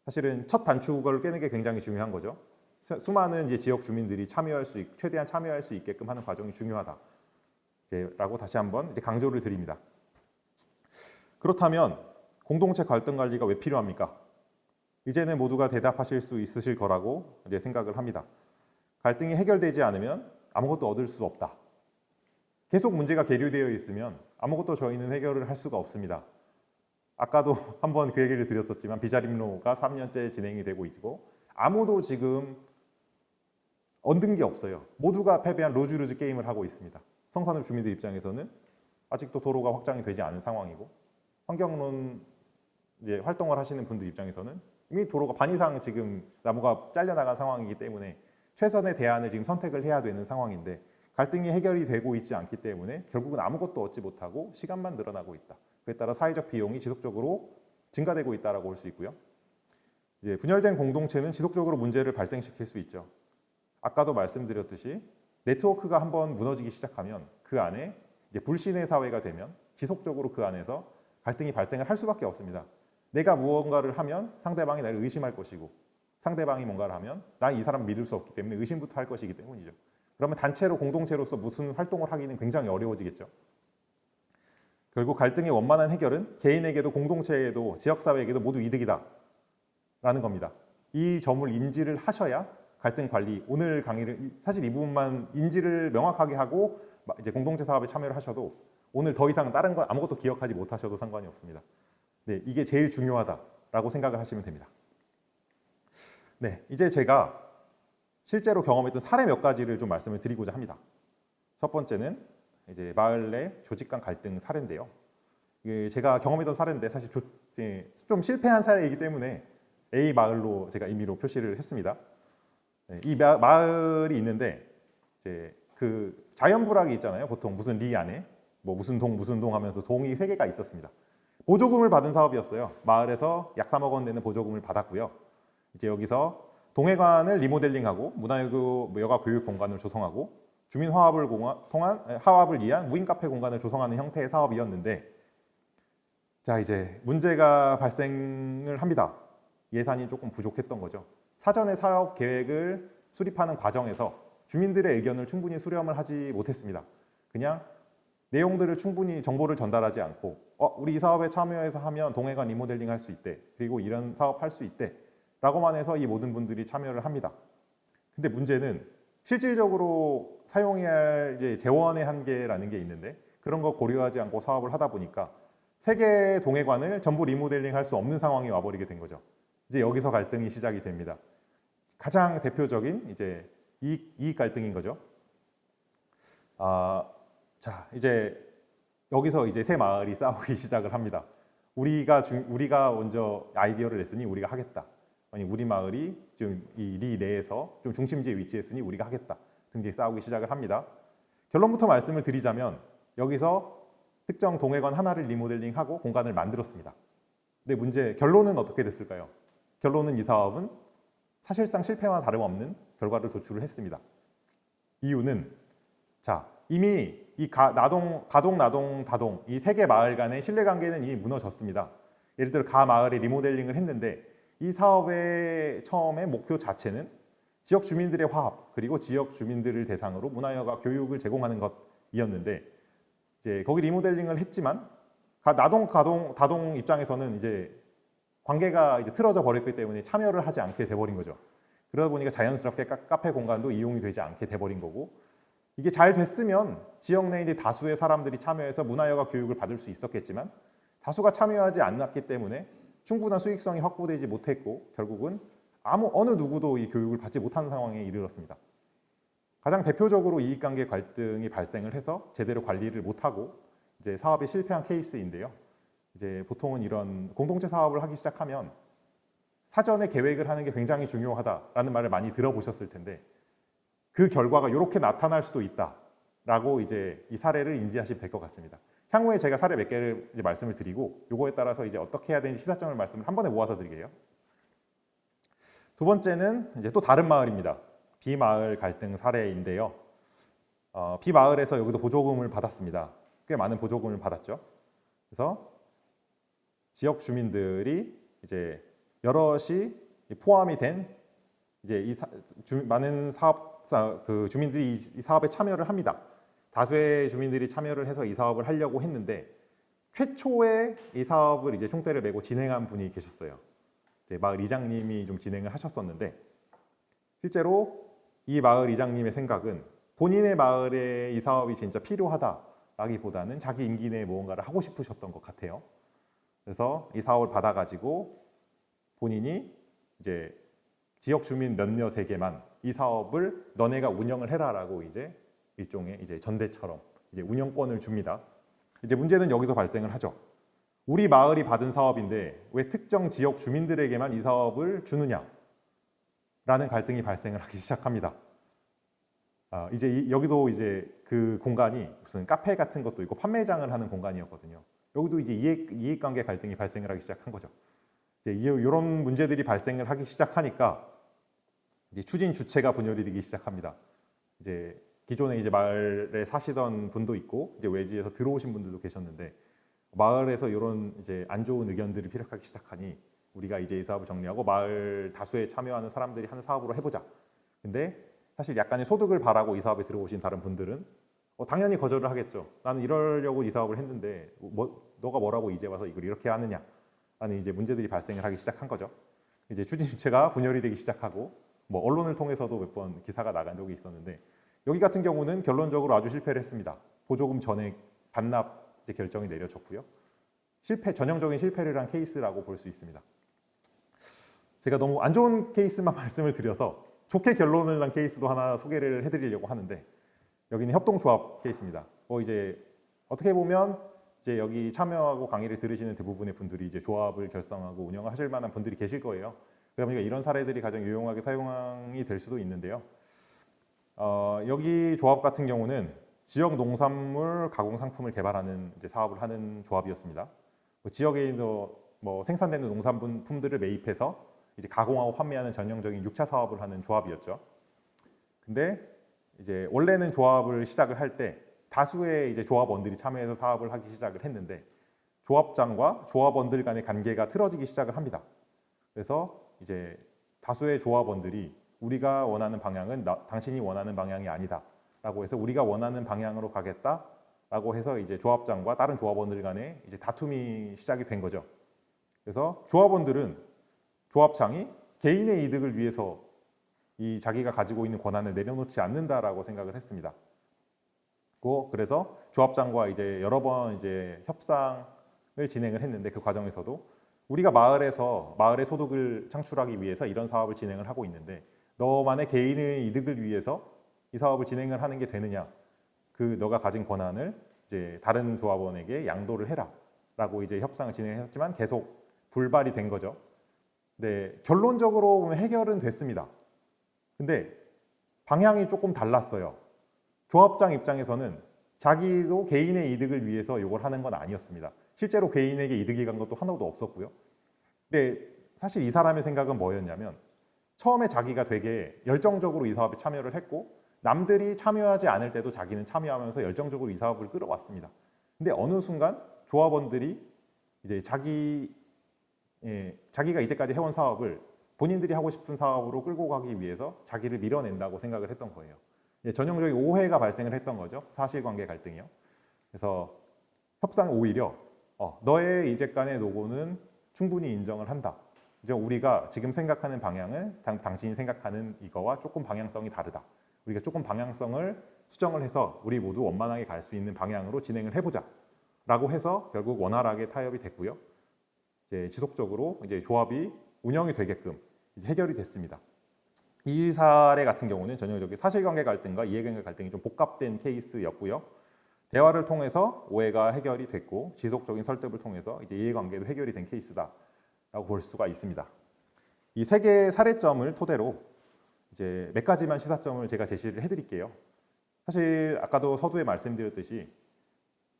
사실은 첫 단축을 깨는 게 굉장히 중요한 거죠. 수많은 이제 지역 주민들이 최대한 참여할 수 있게끔 하는 과정이 중요하다. 라고 다시 한번 이제 강조를 드립니다. 그렇다면 공동체 갈등 관리가 왜 필요합니까? 이제는 모두가 대답하실 수 있으실 거라고 이제 생각을 합니다. 갈등이 해결되지 않으면 아무것도 얻을 수 없다. 계속 문제가 계류되어 있으면 아무것도 저희는 해결을 할 수가 없습니다. 아까도 한번 그 얘기를 드렸었지만 비자림로가 3년째 진행이 되고 있고 아무도 지금 얻은 게 없어요. 모두가 패배한 루즈루즈 게임을 하고 있습니다. 성산읍 주민들 입장에서는 아직도 도로가 확장이 되지 않은 상황이고 환경론 이제 활동을 하시는 분들 입장에서는 이미 도로가 반 이상 지금 나무가 잘려나간 상황이기 때문에 최선의 대안을 지금 선택을 해야 되는 상황인데 갈등이 해결이 되고 있지 않기 때문에 결국은 아무것도 얻지 못하고 시간만 늘어나고 있다. 그에 따라 사회적 비용이 지속적으로 증가되고 있다라고 볼 수 있고요. 이제 분열된 공동체는 지속적으로 문제를 발생시킬 수 있죠. 아까도 말씀드렸듯이 네트워크가 한번 무너지기 시작하면 그 안에 이제 불신의 사회가 되면 지속적으로 그 안에서 갈등이 발생을 할 수밖에 없습니다. 내가 무언가를 하면 상대방이 나를 의심할 것이고 상대방이 뭔가를 하면 난 이 사람 믿을 수 없기 때문에 의심부터 할 것이기 때문이죠. 그러면 단체로 공동체로서 무슨 활동을 하기는 굉장히 어려워지겠죠. 결국 갈등의 원만한 해결은 개인에게도 공동체에도 지역사회에게도 모두 이득이다 라는 겁니다. 이 점을 인지를 하셔야 갈등 관리, 오늘 강의를 사실 이 부분만 인지를 명확하게 하고 이제 공동체 사업에 참여를 하셔도 오늘 더 이상 다른 건 아무것도 기억하지 못하셔도 상관이 없습니다. 네, 이게 제일 중요하다라고 생각을 하시면 됩니다. 네, 이제 제가 실제로 경험했던 사례 몇 가지를 좀 말씀을 드리고자 합니다. 첫 번째는 이제 마을 내 조직 간 갈등 사례인데요. 이게 제가 경험했던 사례인데 사실 좀 실패한 사례이기 때문에 A 마을로 제가 임의로 표시를 했습니다. 네, 이 마을이 있는데 이제 그 자연부락이 있잖아요. 보통 무슨 리 안에 뭐 무슨 동 하면서 동이 3개가 있었습니다. 보조금을 받은 사업이었어요. 마을에서 약 3억 원 되는 보조금을 받았고요. 이제 여기서 동해관을 리모델링하고 문화여가 교육 공간을 조성하고 주민 화합을 위한 무인 카페 공간을 조성하는 형태의 사업이었는데 자 이제 문제가 발생을 합니다. 예산이 조금 부족했던 거죠. 사전에 사업 계획을 수립하는 과정에서 주민들의 의견을 충분히 수렴을 하지 못했습니다. 그냥 내용들을 충분히 정보를 전달하지 않고 우리 이 사업에 참여해서 하면 동해관 리모델링 할 수 있대. 그리고 이런 사업 할 수 있대. 라고만 해서 이 모든 분들이 참여를 합니다. 근데 문제는 실질적으로 사용해야 할 이제 재원의 한계라는 게 있는데 그런 거 고려하지 않고 사업을 하다 보니까 3개의 동해관을 전부 리모델링 할 수 없는 상황이 와버리게 된 거죠. 이제 여기서 갈등이 시작이 됩니다. 가장 대표적인 이제 이익 갈등인 거죠. 자 이제 여기서 이제 세 마을이 싸우기 시작을 합니다. 우리가 먼저 아이디어를 냈으니 우리가 하겠다. 아니 우리 마을이 좀 이 리 내에서 좀 중심지에 위치했으니 우리가 하겠다 등등이 싸우기 시작을 합니다. 결론부터 말씀을 드리자면 여기서 특정 동해관 하나를 리모델링하고 공간을 만들었습니다. 근데 결론은 어떻게 됐을까요? 결론은 이 사업은 사실상 실패와 다름없는 결과를 도출을 했습니다. 이유는 자 이미 가동, 나동, 다동 이 세 개 마을 간의 신뢰관계는 이미 무너졌습니다. 예를 들어 마을에 리모델링을 했는데 이 사업의 처음에 목표 자체는 지역 주민들의 화합 그리고 지역 주민들을 대상으로 문화여가 교육을 제공하는 것이었는데 이제 거기 리모델링을 했지만 다동 입장에서는 이제 관계가 이제 틀어져 버렸기 때문에 참여를 하지 않게 돼버린 거죠. 그러다 보니까 자연스럽게 카페 공간도 이용이 되지 않게 돼버린 거고 이게 잘 됐으면 지역 내에 이제 다수의 사람들이 참여해서 문화여가 교육을 받을 수 있었겠지만 다수가 참여하지 않았기 때문에 충분한 수익성이 확보되지 못했고 결국은 어느 누구도 이 교육을 받지 못하는 상황에 이르렀습니다. 가장 대표적으로 이익관계 갈등이 발생을 해서 제대로 관리를 못하고 이제 사업이 실패한 케이스인데요. 이제 보통은 이런 공동체 사업을 하기 시작하면 사전에 계획을 하는 게 굉장히 중요하다라는 말을 많이 들어보셨을 텐데 그 결과가 이렇게 나타날 수도 있다라고 이제 이 사례를 인지하시면 될 것 같습니다. 향후에 제가 사례 몇 개를 이제 말씀을 드리고 요거에 따라서 이제 어떻게 해야 되는지 시사점을 말씀을 한 번에 모아서 드리게요. 두 번째는 이제 또 다른 마을입니다. 비마을 갈등 사례인데요. 비마을에서 여기도 보조금을 받았습니다. 꽤 많은 보조금을 받았죠. 그래서 지역 주민들이 이제 여럿이 포함이 된 이제 많은 주민들이 이 사업에 참여를 합니다. 다수의 주민들이 참여를 해서 이 사업을 하려고 했는데 최초에 이 사업을 이제 총대를 메고 진행한 분이 계셨어요. 이제 마을 이장님이 좀 진행을 하셨었는데 실제로 이 마을 이장님의 생각은 본인의 마을에 이 사업이 진짜 필요하다라기보다는 자기 임기 내에 무언가를 하고 싶으셨던 것 같아요. 그래서 이 사업을 받아가지고 본인이 이제 지역 주민 몇몇에게만 이 사업을 너네가 운영을 해라라고 이제 일종의 이제 전대처럼 이제 운영권을 줍니다. 이제 문제는 여기서 발생을 하죠. 우리 마을이 받은 사업인데 왜 특정 지역 주민들에게만 이 사업을 주느냐라는 갈등이 발생을 하기 시작합니다. 이제 여기도 이제 그 공간이 무슨 카페 같은 것도 있고 판매장을 하는 공간이었거든요. 여기도 이제 이익관계 갈등이 발생을 하기 시작한 거죠. 이제 이런 문제들이 발생을 하기 시작하니까 이제 추진 주체가 분열이 되기 시작합니다. 이제 기존에 이제 마을에 사시던 분도 있고 이제 외지에서 들어오신 분들도 계셨는데 마을에서 이런 이제 안 좋은 의견들이 피력하기 시작하니 우리가 이제 이 사업을 정리하고 마을 다수에 참여하는 사람들이 하는 사업으로 해보자. 근데 사실 약간의 소득을 바라고 이 사업에 들어오신 다른 분들은 당연히 거절을 하겠죠. 나는 이러려고 이 사업을 했는데 너가 뭐라고 이제 와서 이걸 이렇게 하느냐 라는 이제 문제들이 발생을 하기 시작한 거죠. 이제 추진 주체가 분열이 되기 시작하고 뭐 언론을 통해서도 몇 번 기사가 나간 적이 있었는데 여기 같은 경우는 결론적으로 아주 실패를 했습니다. 보조금 전액 반납 이제 결정이 내려졌고요. 전형적인 실패를 한 케이스라고 볼 수 있습니다. 제가 너무 안 좋은 케이스만 말씀을 드려서 좋게 결론을 난 케이스도 하나 소개를 해드리려고 하는데 여기는 협동조합 케이스입니다. 이제 어떻게 보면 이제 여기 참여하고 강의를 들으시는 대부분의 분들이 이제 조합을 결성하고 운영을 하실 만한 분들이 계실 거예요. 그러니까 이런 사례들이 가장 유용하게 사용이 될 수도 있는데요. 여기 조합 같은 경우는 지역 농산물 가공 상품을 개발하는 이제 사업을 하는 조합이었습니다. 지역에 있는 생산되는 농산품들을 매입해서 이제 가공하고 판매하는 전형적인 6차 사업을 하는 조합이었죠. 근데 이제 원래는 조합을 시작을 할 때 다수의 이제 조합원들이 참여해서 사업을 하기 시작을 했는데 조합장과 조합원들 간의 관계가 틀어지기 시작을 합니다. 그래서 이제 다수의 조합원들이 우리가 원하는 방향은 당신이 원하는 방향이 아니다라고 해서 우리가 원하는 방향으로 가겠다라고 해서 이제 조합장과 다른 조합원들 간에 이제 다툼이 시작이 된 거죠. 그래서 조합원들은 조합장이 개인의 이득을 위해서 이 자기가 가지고 있는 권한을 내려놓지 않는다라고 생각을 했습니다. 그래서 조합장과 이제 여러 번 이제 협상을 진행을 했는데 그 과정에서도 우리가 마을의 소득을 창출하기 위해서 이런 사업을 진행을 하고 있는데 너만의 개인의 이득을 위해서 이 사업을 진행을 하는 게 되느냐? 너가 가진 권한을 이제 다른 조합원에게 양도를 해라라고 이제 협상을 진행했지만 계속 불발이 된 거죠. 네, 결론적으로 보면 해결은 됐습니다. 근데 방향이 조금 달랐어요. 조합장 입장에서는 자기도 개인의 이득을 위해서 이걸 하는 건 아니었습니다. 실제로 개인에게 이득이 간 것도 하나도 없었고요. 근데 사실 이 사람의 생각은 뭐였냐면 처음에 자기가 되게 열정적으로 이 사업에 참여를 했고 남들이 참여하지 않을 때도 자기는 참여하면서 열정적으로 이 사업을 끌어왔습니다. 근데 어느 순간 조합원들이 이제 자기가 이제까지 해온 사업을 본인들이 하고 싶은 사업으로 끌고 가기 위해서 자기를 밀어낸다고 생각을 했던 거예요. 전형적인 오해가 발생을 했던 거죠. 사실관계 갈등이요. 그래서 협상 오히려 너의 이제간의 노고는 충분히 인정을 한다. 이제 우리가 지금 생각하는 방향은 당신이 생각하는 이거와 조금 방향성이 다르다. 우리가 조금 방향성을 수정을 해서 우리 모두 원만하게 갈 수 있는 방향으로 진행을 해보자. 라고 해서 결국 원활하게 타협이 됐고요. 이제 지속적으로 이제 조합이 운영이 되게끔 이제 해결이 됐습니다. 이 사례 같은 경우는 전형적인 사실관계 갈등과 이해관계 갈등이 좀 복합된 케이스였고요. 대화를 통해서 오해가 해결이 됐고 지속적인 설득을 통해서 이제 이해관계도 해결이 된 케이스다라고 볼 수가 있습니다. 이 세 개의 사례점을 토대로 이제 몇 가지만 시사점을 제가 제시를 해드릴게요. 사실 아까도 서두에 말씀드렸듯이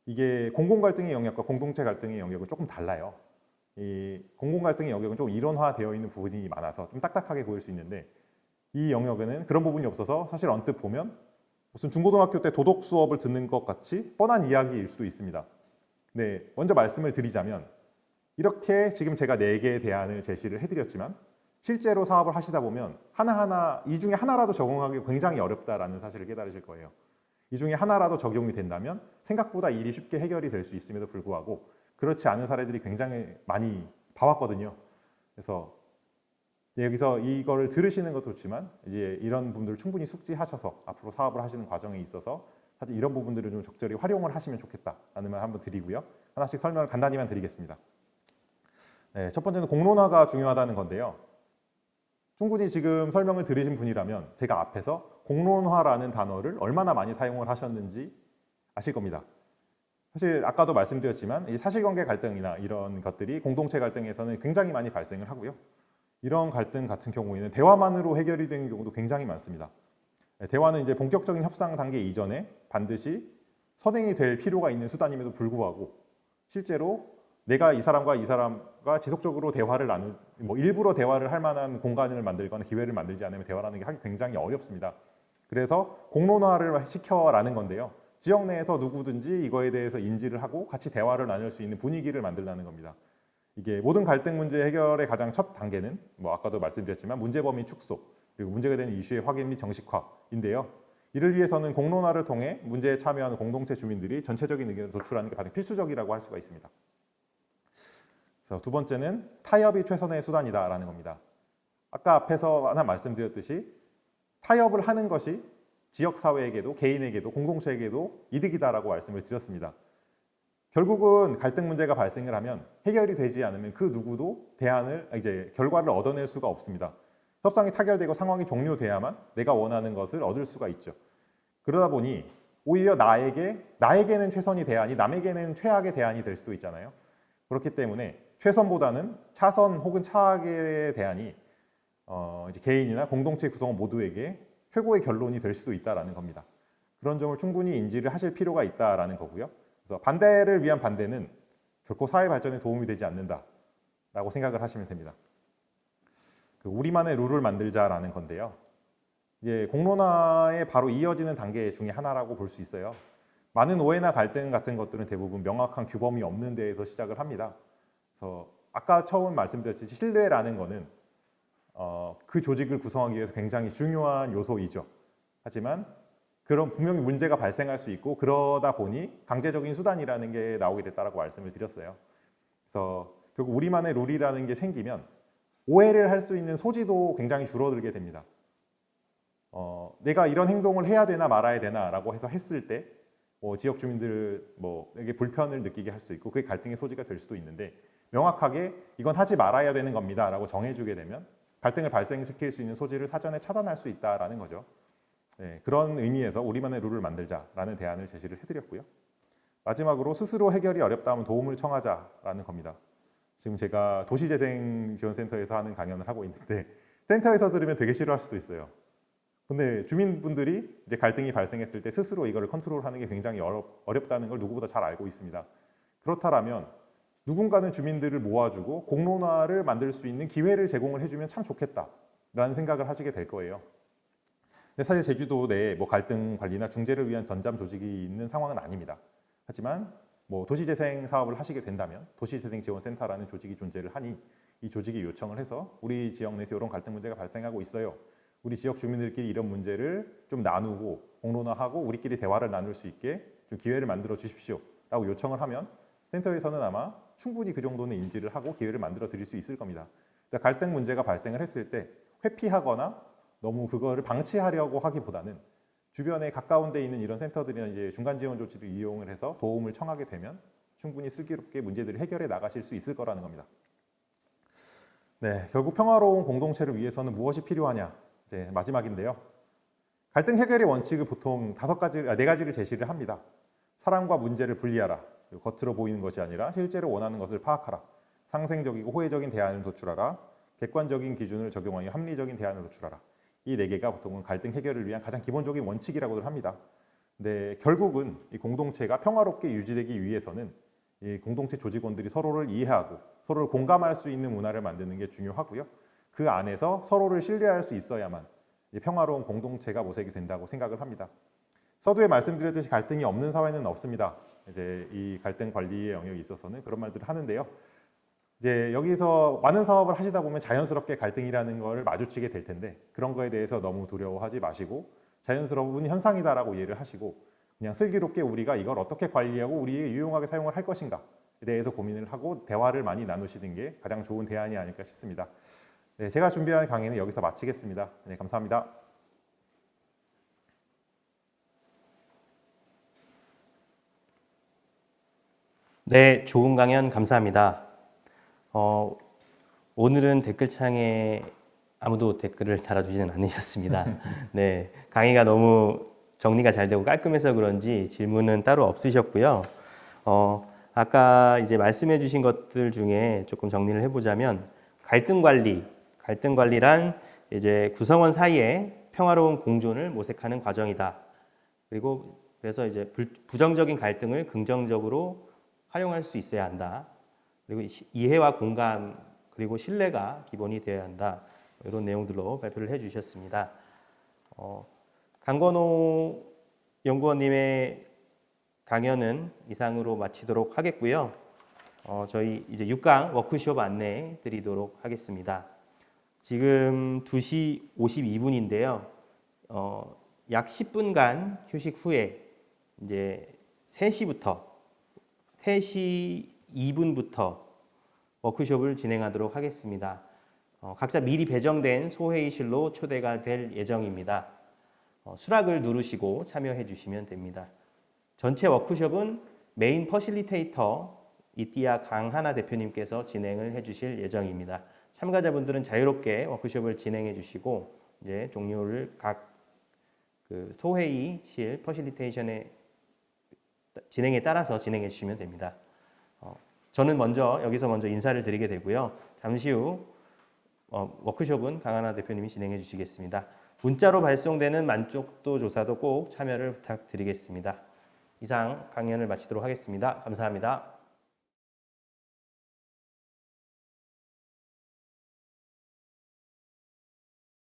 이게 공공 갈등의 영역과 공동체 갈등의 영역은 조금 달라요. 이 공공 갈등의 영역은 좀 이론화되어 있는 부분이 많아서 좀 딱딱하게 보일 수 있는데 이 영역에는 그런 부분이 없어서 사실 언뜻 보면 무슨 중고등학교 때 도덕 수업을 듣는 것 같이 뻔한 이야기일 수도 있습니다. 네, 먼저 말씀을 드리자면 이렇게 지금 제가 4개의 대안을 제시를 해드렸지만 실제로 사업을 하시다 보면 하나하나 이 중에 하나라도 적용하기 굉장히 어렵다라는 사실을 깨달으실 거예요. 이 중에 하나라도 적용이 된다면 생각보다 일이 쉽게 해결이 될 수 있음에도 불구하고 그렇지 않은 사례들이 굉장히 많이 봐왔거든요. 그래서 여기서 이거를 들으시는 것도 좋지만 이제 이런 분들을 충분히 숙지하셔서 앞으로 사업을 하시는 과정에 있어서 사실 이런 부분들을 좀 적절히 활용을 하시면 좋겠다라는 말 한번 드리고요. 하나씩 설명을 간단히만 드리겠습니다. 네, 첫 번째는 공론화가 중요하다는 건데요. 충분히 지금 설명을 들으신 분이라면 제가 앞에서 공론화라는 단어를 얼마나 많이 사용을 하셨는지 아실 겁니다. 사실 아까도 말씀드렸지만 사실관계 갈등이나 이런 것들이 공동체 갈등에서는 굉장히 많이 발생을 하고요. 이런 갈등 같은 경우에는 대화만으로 해결이 되는 경우도 굉장히 많습니다. 대화는 이제 본격적인 협상 단계 이전에 반드시 선행이 될 필요가 있는 수단임에도 불구하고 실제로 내가 이 사람과 지속적으로 대화를 일부러 대화를 할 만한 공간을 만들거나 기회를 만들지 않으면 대화라는 게 하기 굉장히 어렵습니다. 그래서 공론화를 시켜라는 건데요. 지역 내에서 누구든지 이거에 대해서 인지를 하고 같이 대화를 나눌 수 있는 분위기를 만들라는 겁니다. 이게 모든 갈등 문제 해결의 가장 첫 단계는 아까도 말씀드렸지만 문제 범위 축소, 그리고 문제가 되는 이슈의 확인 및 정식화인데요. 이를 위해서는 공론화를 통해 문제에 참여하는 공동체 주민들이 전체적인 의견을 도출하는 게 가장 필수적이라고 할 수가 있습니다. 그래서 두 번째는 타협이 최선의 수단이다라는 겁니다. 아까 앞에서 하나 말씀드렸듯이 타협을 하는 것이 지역사회에게도 개인에게도 공동체에게도 이득이다라고 말씀을 드렸습니다. 결국은 갈등 문제가 발생을 하면 해결이 되지 않으면 그 누구도 결과를 얻어낼 수가 없습니다. 협상이 타결되고 상황이 종료돼야만 내가 원하는 것을 얻을 수가 있죠. 그러다 보니 오히려 나에게는 최선의 대안이 남에게는 최악의 대안이 될 수도 있잖아요. 그렇기 때문에 최선보다는 차선 혹은 차악의 대안이 이제 개인이나 공동체 구성원 모두에게 최고의 결론이 될 수도 있다라는 겁니다. 그런 점을 충분히 인지를 하실 필요가 있다라는 거고요. 그래서 반대를 위한 반대는 결코 사회 발전에 도움이 되지 않는다라고 생각을 하시면 됩니다. 우리만의 룰을 만들자라는 건데요. 이제 공론화에 바로 이어지는 단계 중에 하나라고 볼 수 있어요. 많은 오해나 갈등 같은 것들은 대부분 명확한 규범이 없는 데에서 시작을 합니다. 그래서 아까 처음 말씀드렸듯이 신뢰라는 거는 그 조직을 구성하기 위해서 굉장히 중요한 요소이죠. 하지만 그런 분명히 문제가 발생할 수 있고 그러다 보니 강제적인 수단이라는 게 나오게 됐다라고 말씀을 드렸어요. 그래서 결국 우리만의 룰이라는 게 생기면 오해를 할 수 있는 소지도 굉장히 줄어들게 됩니다. 내가 이런 행동을 해야 되나 말아야 되나라고 해서 했을 때 지역 주민들에게 불편을 느끼게 할 수 있고 그게 갈등의 소지가 될 수도 있는데 명확하게 이건 하지 말아야 되는 겁니다라고 정해주게 되면 갈등을 발생시킬 수 있는 소지를 사전에 차단할 수 있다라는 거죠. 네, 그런 의미에서 우리만의 룰을 만들자라는 대안을 제시를 해드렸고요. 마지막으로 스스로 해결이 어렵다 하면 도움을 청하자라는 겁니다. 지금 제가 도시재생지원센터에서 하는 강연을 하고 있는데 센터에서 들으면 되게 싫어할 수도 있어요. 근데 주민분들이 이제 갈등이 발생했을 때 스스로 이거를 컨트롤하는 게 굉장히 어렵다는 걸 누구보다 잘 알고 있습니다. 그렇다면 누군가는 주민들을 모아주고 공론화를 만들 수 있는 기회를 제공을 해주면 참 좋겠다라는 생각을 하시게 될 거예요. 근데 사실 제주도 내에 뭐 갈등 관리나 중재를 위한 전담 조직이 있는 상황은 아닙니다. 하지만 뭐 도시재생 사업을 하시게 된다면 도시재생지원센터라는 조직이 존재를 하니 이 조직이 요청을 해서 우리 지역 내에서 이런 갈등 문제가 발생하고 있어요. 우리 지역 주민들끼리 이런 문제를 좀 나누고 공론화하고 우리끼리 대화를 나눌 수 있게 좀 기회를 만들어 주십시오 라고 요청을 하면 센터에서는 아마 충분히 그 정도는 인지를 하고 기회를 만들어 드릴 수 있을 겁니다. 그러니까 갈등 문제가 발생을 했을 때 회피하거나 너무 그거를 방치하려고 하기보다는 주변에 가까운 데 있는 이런 센터들이나 이제 중간 지원 조치도 이용을 해서 도움을 청하게 되면 충분히 슬기롭게 문제들을 해결해 나가실 수 있을 거라는 겁니다. 네, 결국 평화로운 공동체를 위해서는 무엇이 필요하냐? 이제 마지막인데요. 갈등 해결의 원칙을 보통 4가지를 제시를 합니다. 사람과 문제를 분리하라. 겉으로 보이는 것이 아니라 실제로 원하는 것을 파악하라. 상생적이고 호혜적인 대안을 도출하라. 객관적인 기준을 적용하여 합리적인 대안을 도출하라. 이 4개가 보통은 갈등 해결을 위한 가장 기본적인 원칙이라고들 합니다. 근데 결국은 이 공동체가 평화롭게 유지되기 위해서는 이 공동체 조직원들이 서로를 이해하고 서로를 공감할 수 있는 문화를 만드는 게 중요하고요. 그 안에서 서로를 신뢰할 수 있어야만 평화로운 공동체가 모색이 된다고 생각을 합니다. 서두에 말씀드렸듯이 갈등이 없는 사회는 없습니다. 이제 이 갈등 관리의 영역에 있어서는 그런 말들을 하는데요. 이제 여기서 많은 사업을 하시다 보면 자연스럽게 갈등이라는 걸 마주치게 될 텐데 그런 거에 대해서 너무 두려워하지 마시고 자연스러운 현상이다라고 이해를 하시고 그냥 슬기롭게 우리가 이걸 어떻게 관리하고 우리에게 유용하게 사용을 할 것인가에 대해서 고민을 하고 대화를 많이 나누시는 게 가장 좋은 대안이 아닐까 싶습니다. 네, 제가 준비한 강의는 여기서 마치겠습니다. 네, 감사합니다. 네, 좋은 강연 감사합니다. 오늘은 댓글창에 아무도 댓글을 달아주지는 않으셨습니다. 네, 강의가 너무 정리가 잘 되고 깔끔해서 그런지 질문은 따로 없으셨고요. 아까 이제 말씀해 주신 것들 중에 조금 정리를 해보자면 갈등 관리란 이제 구성원 사이에 평화로운 공존을 모색하는 과정이다. 그리고 그래서 이제 부정적인 갈등을 긍정적으로 활용할 수 있어야 한다. 그리고 이해와 공감 그리고 신뢰가 기본이 되어야 한다. 이런 내용들로 발표를 해주셨습니다. 강건호 연구원님의 강연은 이상으로 마치도록 하겠고요. 저희 이제 6강 워크숍 안내 드리도록 하겠습니다. 지금 2시 52분인데요. 약 10분간 휴식 후에 이제 3시 2분부터 워크숍을 진행하도록 하겠습니다. 각자 미리 배정된 소회의실로 초대가 될 예정입니다. 수락을 누르시고 참여해 주시면 됩니다. 전체 워크숍은 메인 퍼실리테이터 이띠아 강하나 대표님께서 진행을 해 주실 예정입니다. 참가자분들은 자유롭게 워크숍을 진행해 주시고 이제 종료를 각 그 소회의실 퍼실리테이션의 진행에 따라서 진행해 주시면 됩니다. 저는 여기서 먼저 인사를 드리게 되고요. 잠시 후 워크숍은 강하나 대표님이 진행해 주시겠습니다. 문자로 발송되는 만족도 조사도 꼭 참여를 부탁드리겠습니다. 이상 강연을 마치도록 하겠습니다. 감사합니다.